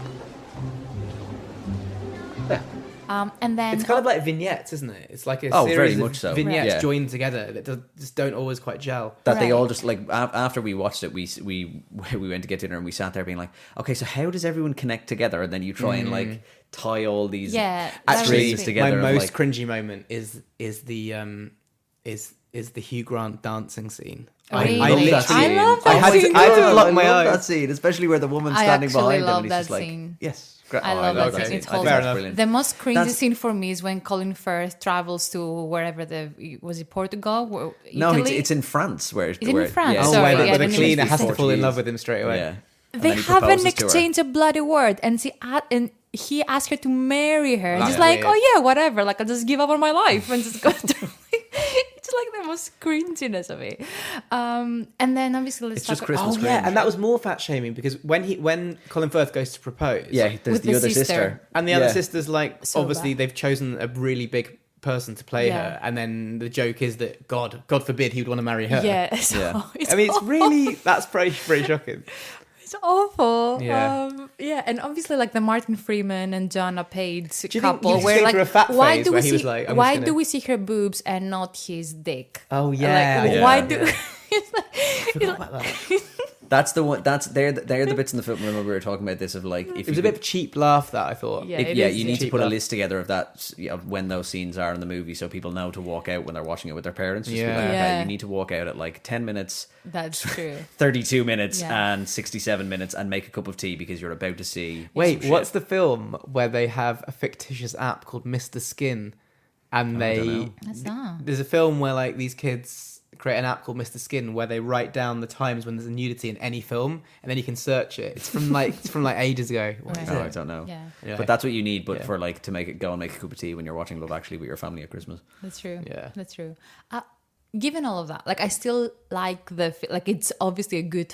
There. And then it's kind of like vignettes, isn't it? It's like a series very of much so. vignettes joined together that just don't always quite gel. That they all just like after we watched it, we went to get dinner and we sat there being like, okay, so how does everyone connect together? And then you try and like tie all these strings together. My most cringy moment is the Hugh Grant dancing scene. Really? I love that scene. I love that scene. I had to block my eyes. That scene, especially where the woman's standing behind him and he's just scene. like, yes. I love that scene. It's brilliant. The most cringy scene for me is when Colin Firth travels to wherever was it Portugal? No, Italy? it's in France. Where it's in France. Yeah. Sorry, where the cleaner has to fall in love with him straight away. Yeah. They have an exchange of bloody word, and he asked her to marry her. And she's like, oh yeah, whatever. Like I'll just give up on my life and just go through. It's like the most cringiness of it. And then obviously let's talk Christmas cringe. And that was more fat shaming because when Colin Firth goes to propose, there's the other sister, and the other sister's like, so obviously bad. They've chosen a really big person to play her, and then the joke is that God forbid he would want to marry her. Yeah, I mean, it's really that's pretty shocking. It's awful. Yeah. And obviously like the Martin Freeman and Jonna Page couple, think where like a fat why do where we he see was like, do we see her boobs and not his dick? Oh yeah. Like, why do? I forgot about that. That's the one. They're the bits in the film. Remember we were talking about this of like if it was a bit of a cheap laugh that I thought. Yeah, you need to put a list together of that of when those scenes are in the movie, so people know to walk out when they're watching it with their parents. Just be like, okay, you need to walk out at like 10 minutes. That's true. 32 minutes and 67 minutes, and make a cup of tea because you're about to see. Wait, what's the film where they have a fictitious app called Mr. Skin, and What's that? there's a film where like these kids create an app called Mr. Skin where they write down the times when there's a nudity in any film, and then you can search it. It's from like ages ago. No, I don't know. Yeah. But that's what you need. But for like to make it go and make a cup of tea when you're watching Love Actually with your family at Christmas. That's true. Yeah, that's true. Given all of that, like I still like it's obviously a good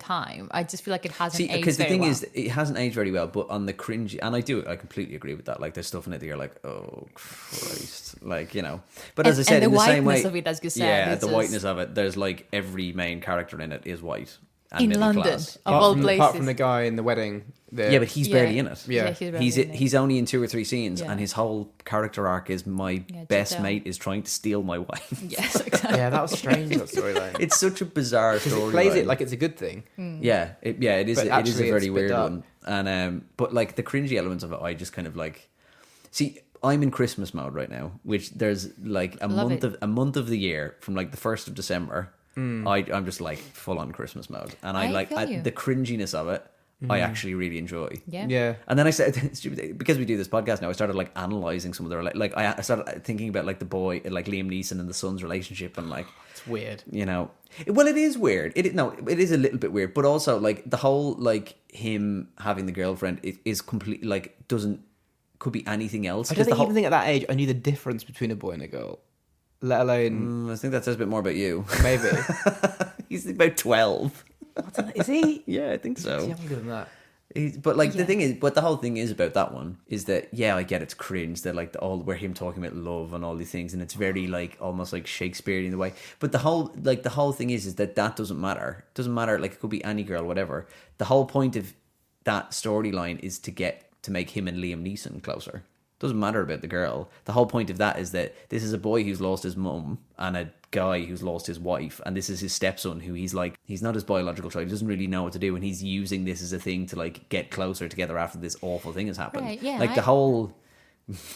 time. I just feel like it hasn't aged because the very thing well. is, it hasn't aged very well. But on the cringy, and I completely agree with that. Like there's stuff in it that you're like, oh Christ, like you know. But as I said, and in the same way, whiteness of it, as you said, the whiteness of it. There's like every main character in it is white and in middle London, class. of all places. Apart from the guy in the wedding. But he's barely in it. Yeah, he's only in 2 or 3 scenes, and his whole character arc is my best mate is trying to steal my wife. Yes, exactly. Yeah, that was strange. That storyline. It's such a bizarre story. It plays it like it's a good thing. Yeah, it is. But It is a very weird dark. one, and but like the cringy elements of it, I just kind of like. See, I'm in Christmas mode right now, which there's like a month of the year from like the 1st of December. I'm just like full on Christmas mode, and I like the cringiness of it. I actually really enjoy. Yeah. And then I said, because we do this podcast now, I started like analysing some of the I started thinking about like the boy, like Liam Neeson and the son's relationship, and like It's weird. you know, well, it is weird. It is a little bit weird, but also like the whole like him having the girlfriend is completely like could be anything else. I don't even think at that age I knew the difference between a boy and a girl, let alone. I think that says a bit more about you. Maybe. He's about 12. Is he? Yeah, I think so. He's younger than that. But like the thing is, but the whole thing is about that one is that I get it's cringe that like where him talking about love and all these things, and it's very like almost like Shakespearean in the way. But the whole thing is that doesn't matter. It doesn't matter. Like it could be any girl, whatever. The whole point of that storyline is to make him and Liam Neeson closer. Doesn't matter about the girl. The whole point of that is that this is a boy who's lost his mum and a guy who's lost his wife, and this is his stepson who he's not his biological child. He doesn't really know what to do, and he's using this as a thing to like get closer together after this awful thing has happened. Right, yeah, the whole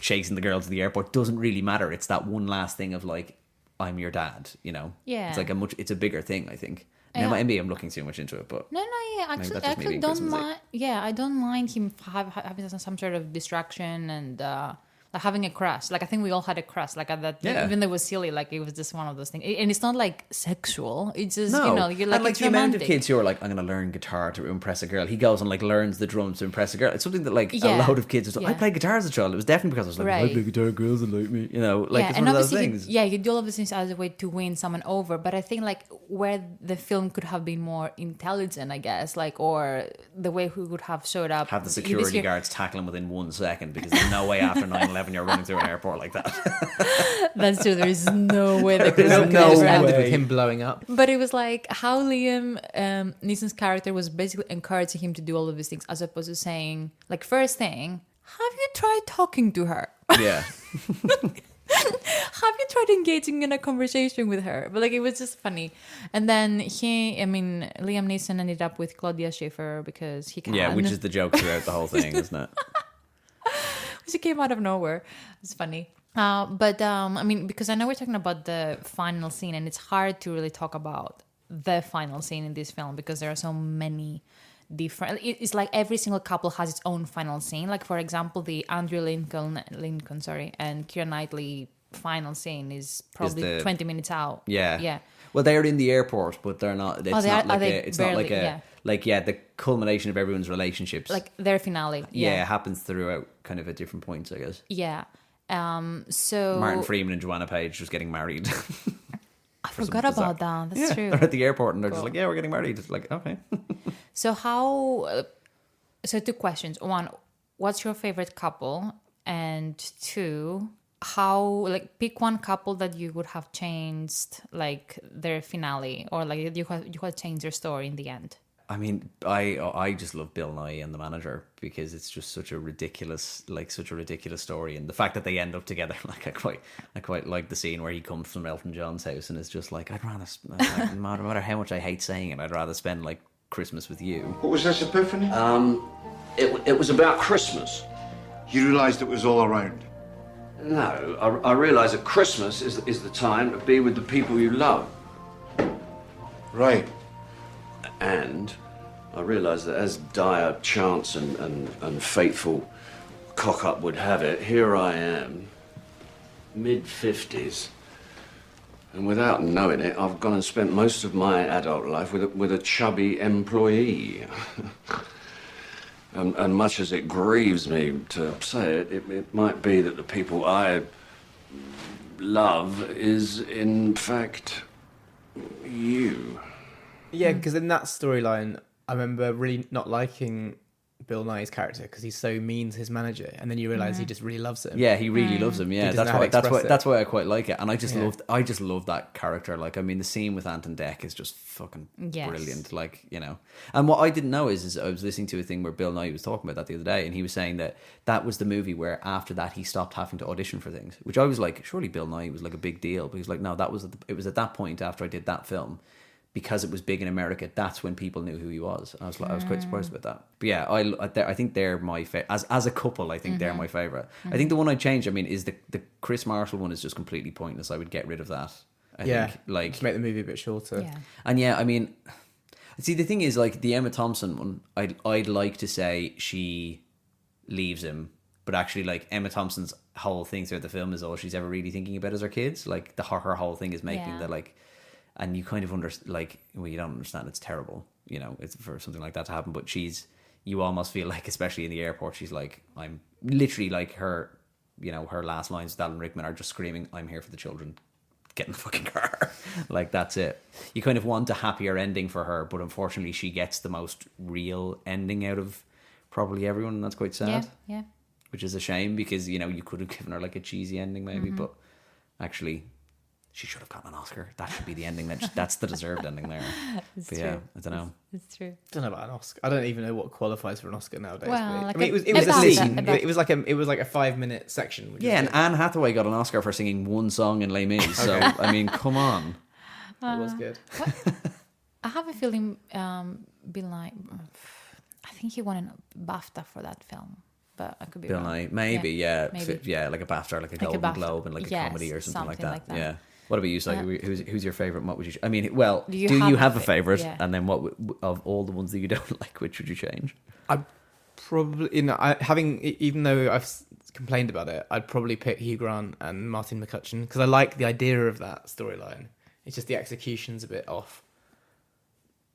chasing the girl to the airport doesn't really matter. It's that one last thing of like, I'm your dad, you know. Yeah. It's like it's a bigger thing, I think. Now, maybe I'm looking too much into it, but No, yeah, actually don't mind. Yeah, I don't mind him having some sort of distraction and like having a crush. Like I think we all had a crush. Like at that, even though it was silly, like it was just one of those things. And it's not like sexual. It's just you're like, and like it's the romantic. amount of kids who are like, I'm going to learn guitar to impress a girl. He goes and like learns the drums to impress a girl. It's something that like a load of kids. I played guitar as a child. It was definitely because I was like, I play guitar, girls will like me. You know, like it's one of those things. You do all of these things as a way to win someone over. But I think like where the film could have been more intelligent, I guess, like or the way we would have showed up. Have the security guards tackle him within 1 second because there's no way after 9/11 you're running through an airport like that. That's true. There is no way they could have ended with him blowing up. But it was like how Liam Neeson's character was basically encouraging him to do all of these things, as opposed to saying, like, first thing, have you tried talking to her? Yeah. Have you tried engaging in a conversation with her? But like it was just funny. And then Liam Neeson ended up with Claudia Schiffer because he can. Yeah, which is the joke throughout the whole thing, isn't it? She came out of nowhere. It's funny. Because I know we're talking about the final scene, and it's hard to really talk about the final scene in this film because there are so many different. It's like every single couple has its own final scene. Like for example, the Andrew Lincoln, and Keira Knightley final scene is probably 20 minutes out. Yeah. Well, they're in the airport, but they're not. It's not like the culmination of everyone's relationships. Like their finale. Yeah, it happens throughout kind of at different points, I guess. Yeah. So Martin Freeman and Joanna Page just getting married. I forgot about that. That's true. They're at the airport and they're just like, we're getting married. It's like, okay. So so 2 questions. 1, what's your favorite couple? And 2, pick one couple that you would have changed like their finale, or like you had changed their story in the end. I mean, I just love Bill Nye and the manager because it's just such a ridiculous story, and the fact that they end up together. Like I quite like the scene where he comes from Elton John's house and is just like, I'd rather, no matter how much I hate saying it, I'd rather spend like Christmas with you. What was this epiphany? It was about Christmas. You realised it was all around? No, I realised that Christmas is the time to be with the people you love. Right. And I realised that as dire chance and fateful cock-up would have it, here I am, mid-50s. And without knowing it, I've gone and spent most of my adult life with a chubby employee. And much as it grieves me to say it, it might be that the people I love is, in fact, you. Yeah, because in that storyline, I remember really not liking Bill Nye's character because he's so mean to his manager, and then you realise he just really loves him. Yeah, he really loves him. Yeah, that's why I quite like it, and I just love that character. Like, I mean, the scene with Ant and Dec is just fucking brilliant. Like, you know, and what I didn't know is I was listening to a thing where Bill Nye was talking about that the other day, and he was saying that was the movie where after that he stopped having to audition for things, which I was like, surely Bill Nye was like a big deal, but he was like, no, it was at that point after I did that film. Because it was big in America, that's when people knew who he was. I was quite surprised about that. But yeah, I think they're my favorite. As a couple, I think they're my favorite. I think the one I'd change, I mean, is the Chris Marshall one is just completely pointless. I would get rid of that. I think, like, just make the movie a bit shorter. Yeah. And yeah, I mean, See, the thing is, like, the Emma Thompson one, I'd like to say she leaves him, but actually, like, Emma Thompson's whole thing throughout the film is all she's ever really thinking about is her kids. Like, her whole thing is making the, like, and you kind of like, well, you don't understand it's terrible, you know, it's for something like that to happen, but you almost feel like, especially in the airport, she's like, I'm literally like her, you know, her last lines with Alan Rickman are just screaming, I'm here for the children, get in the fucking car. Like, that's it. You kind of want a happier ending for her, but unfortunately she gets the most real ending out of probably everyone, and that's quite sad. Yeah. Which is a shame, because, you know, you could have given her like a cheesy ending maybe, but actually she should have gotten an Oscar. That should be the ending. That's the deserved ending there. It's but true. yeah, I don't know. It's true. I don't know about an Oscar. I don't even know what qualifies for an Oscar nowadays. Well, but like I mean, it was a scene. It was like a 5-minute section. Yeah, and Anne Hathaway got an Oscar for singing one song in Les Mis. So I mean, come on. It was good. I have a feeling Bill Nye, I think he won a BAFTA for that film, but I could be wrong. Bill Nye, maybe, yeah. Maybe. Yeah, like a BAFTA, like a Golden Globe, and like a comedy or something like that. Yeah. What about you, Sophie? Who's your favourite? What would you? I mean, well, do you have a favourite? Yeah. And then what of all the ones that you don't like, which would you change? I'd probably, even though I've complained about it, I'd probably pick Hugh Grant and Martin McCutcheon, because I like the idea of that storyline. It's just the execution's a bit off.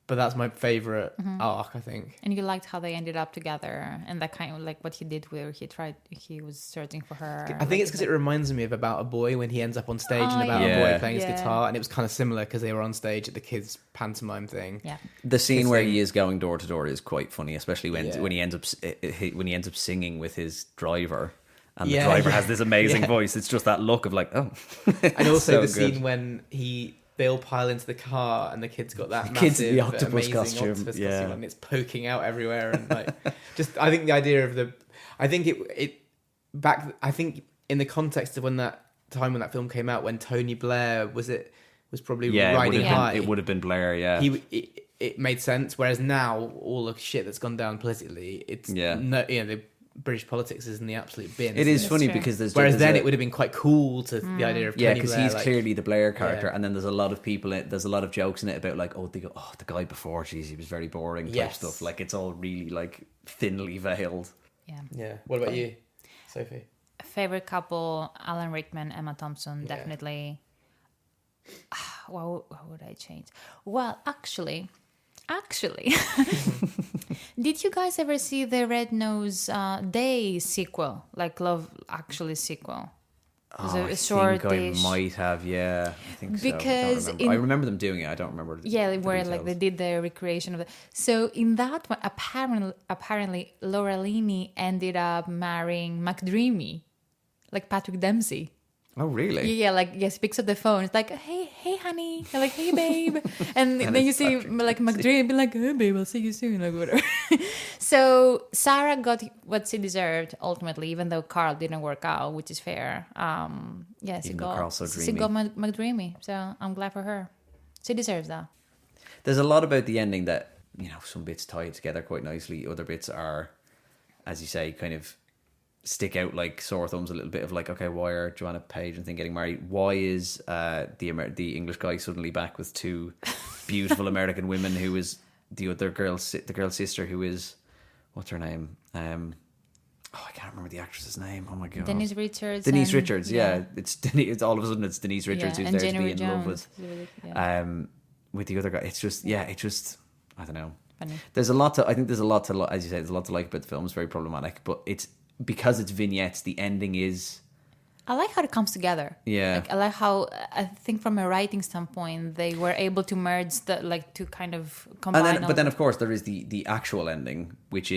But that's my favourite arc, I think. And you liked how they ended up together, and that kind of like what he did where he was searching for her. I think it's because it reminds me of About a Boy, when he ends up on stage and About a Boy playing his guitar, and it was kind of similar because they were on stage at the kids' pantomime thing. Yeah, the scene where he is going door to door is quite funny, especially when he ends up singing with his driver. And the driver has this amazing voice. It's just that look of like, oh. And also the scene when they all pile into the car and the kid's got that massive, the octopus amazing costume. Octopus costume, and it's poking out everywhere. And like, I think the idea of I think in the context of when that film came out, when Tony Blair was probably riding high. It would have been Blair, yeah. It made sense. Whereas now, all the shit that's gone down politically, the British politics is in the absolute bin. It is funny because whereas then it would have been quite cool to the idea of Tony Blair, because he's clearly the Blair character, and then there's a lot of people. There's a lot of jokes in it about like, the guy before, geez, he was very boring type stuff. Like, it's all really like thinly veiled. Yeah. What about you, Sophie? Favorite couple: Alan Rickman, Emma Thompson, definitely. What would I change? Well, actually, did you guys ever see the Red Nose Day sequel, like Love Actually sequel? I think I might have, yeah. I think because so. I remember them doing it. I don't remember. Where like they did the recreation of it. So in that one, apparently Laura Linney ended up marrying McDreamy, like Patrick Dempsey. Oh, really? Yeah, like, he picks up the phone. It's like, hey, honey. They're like, hey, babe. And then you see, like, McDreamy be like, hey, babe, I'll see you soon. Like, whatever. So Sarah got what she deserved, ultimately, even though Carl didn't work out, which is fair. She got McDreamy. So I'm glad for her. She deserves that. There's a lot about the ending that, you know, some bits tie it together quite nicely. Other bits are, as you say, kind of stick out like sore thumbs a little bit of like, okay, why are Joanna Page and thing getting married? Why is the English guy suddenly back with two beautiful American women? Who is the other girl's sister? Who is, what's her name? I can't remember the actress's name. Oh my god, Denise Richards. It's all of a sudden it's Denise Richards who's there to be in love with. With the other guy, it's just I don't know. Funny. There's a lot to as you say, there's a lot to like about the film. It's very problematic, but it's because it's vignettes. The ending is. I like how it comes together. Yeah, I like how I think from a writing standpoint they were able to merge to kind of combine. But then of course there is the actual ending, which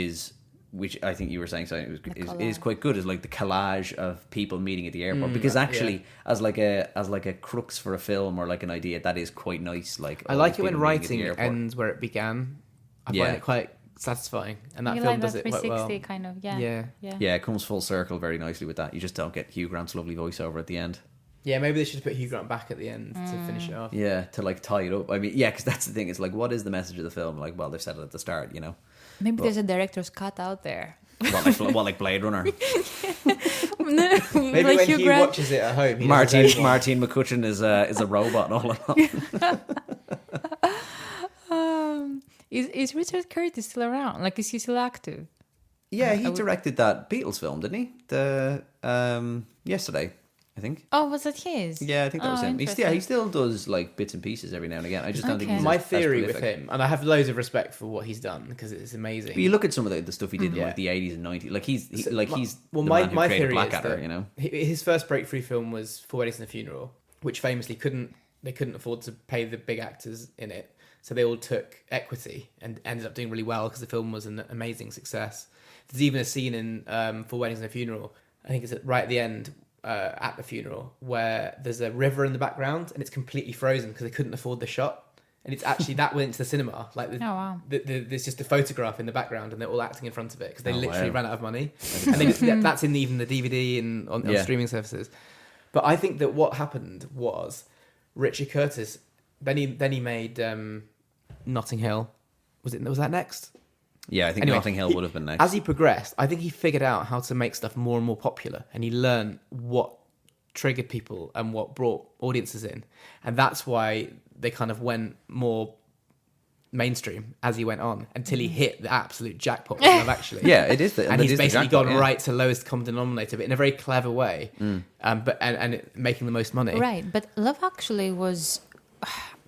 I think you were saying something is quite good. Is like the collage of people meeting at the airport, because actually as like a crux for a film or like an idea, that is quite nice. Like, I like it when writing ends where it began. I find it quite satisfying, and that film does it quite well. Kind of, yeah. It comes full circle very nicely with that. You just don't get Hugh Grant's lovely voiceover at the end. Yeah, maybe they should put Hugh Grant back at the end to finish it off. Yeah, to like tie it up. I mean, yeah, because that's the thing. It's like, what is the message of the film? Like, well, they've said it at the start, you know. Maybe there's a director's cut out there. What, like Blade Runner? Maybe like when Hugh watches it at home, Martin McCutcheon is a robot and all in all. Is Richard Curtis still around? Like, is he still active? Yeah, he directed that Beatles film, didn't he? The Yesterday, I think. Oh, was that his? Yeah, I think that was him. He still does like bits and pieces every now and again. I just don't think he's my as theory with prolific. him, and I have loads of respect for what he's done because it's amazing. But you look at some of the stuff he did in like the 80s and 90s. Like he's the man who my created theory Blackadder, is that you know. His first breakthrough film was Four Weddings and a Funeral, which famously couldn't afford to pay the big actors in it, so they all took equity and ended up doing really well because the film was an amazing success. There's even a scene in Four Weddings and a Funeral, I think it's right at the end, at the funeral, where there's a river in the background and it's completely frozen because they couldn't afford the shot. And it's actually that went into the cinema. Like, there's just a photograph in the background and they're all acting in front of it because they literally ran out of money. And that's in even the DVD and on streaming services. But I think that what happened was Richard Curtis, then he made Notting Hill. Was that next? Yeah, I think Notting Hill would have been next. As he progressed, I think he figured out how to make stuff more and more popular, and he learned what triggered people and what brought audiences in, and that's why they kind of went more mainstream as he went on until he hit the absolute jackpot with Love Actually. Yeah, it is, and he's basically jackpot, gone right to lowest common denominator, but in a very clever way, but making the most money. Right, but Love Actually was.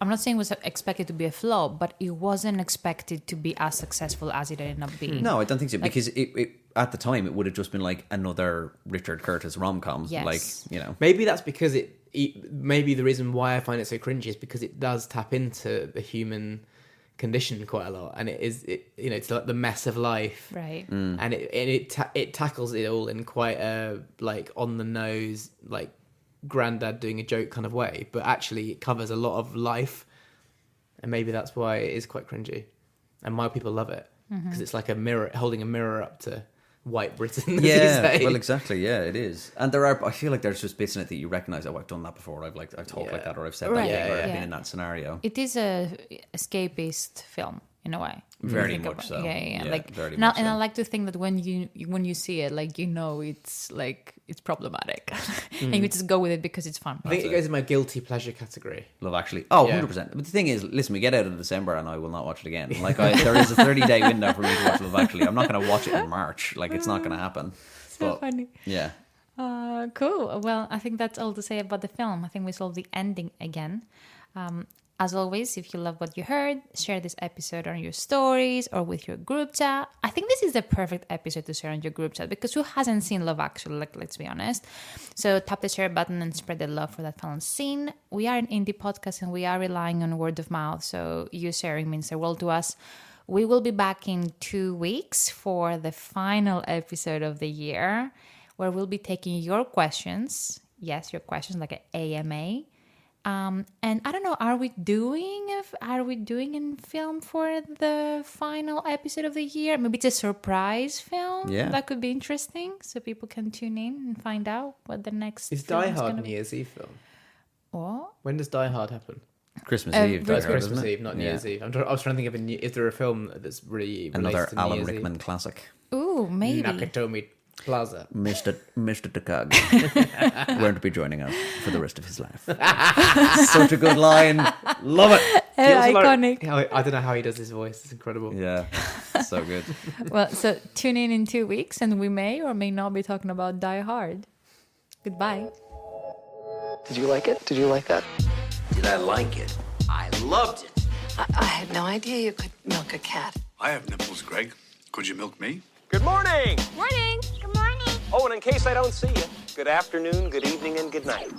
I'm not saying it was expected to be a flop, but it wasn't expected to be as successful as it ended up being. No, I don't think so, because it at the time it would have just been like another Richard Curtis rom-com. Yes. Like, you know. Maybe that's because maybe the reason why I find it so cringy is because it does tap into the human condition quite a lot, and it's like the mess of life, right? And it tackles it all in quite a like on the nose, like granddad doing a joke kind of way, but actually it covers a lot of life, and maybe that's why it is quite cringy and why people love it, because it's like a mirror, holding a mirror up to white Britain, as you say. Well, exactly, yeah, it is. And I feel like there's just bits in it that you recognise, I've done that before, I've talked like that, or I've said that thing, or I've been in that scenario. It is a escapist film in a way. Very much so. Yeah. Like very much so. And I like to think that when you see it, like, you know, it's like it's problematic, and you just go with it because it's fun. I think it goes in my guilty pleasure category. Love Actually. Oh, 100%. But the thing is, listen, we get out of December and I will not watch it again. Like, there is a 30-day window for me to watch Love Actually. I'm not going to watch it in March. Like, it's not going to happen. So funny. Yeah. Cool. Well, I think that's all to say about the film. I think we solved the ending again. As always, if you love what you heard, share this episode on your stories or with your group chat. I think this is the perfect episode to share on your group chat, because who hasn't seen Love Actually? Like, let's be honest. So tap the share button and spread the love for that final scene. We are an indie podcast and we are relying on word of mouth, so you sharing means the world to us. We will be back in 2 weeks for the final episode of the year, where we'll be taking your questions. Yes, your questions, like an AMA. And I don't know, are we doing a film for the final episode of the year? Maybe it's a surprise film. Yeah, that could be interesting, so people can tune in and find out what the next. Is Die Hard New Year's Eve film? What? When does Die Hard happen? Christmas Eve. Christmas Eve, not New Year's Eve. I was trying to think of is there a film that's really another to Alan New Year's Rickman Eve? classic? Ooh, maybe. Nakatomi Plaza. Mr. Takagi, won't to be joining us for the rest of his life. Such a good line. Love it. Iconic. I don't know how he does his voice. It's incredible. Yeah, so good. Well, so tune in 2 weeks and we may or may not be talking about Die Hard. Goodbye. Did you like it? Did you like that? Did I like it? I loved it. I had no idea you could milk a cat. I have nipples, Greg. Could you milk me? Good morning. Morning. Good morning. Oh, and in case I don't see you, good afternoon, good evening, and good night.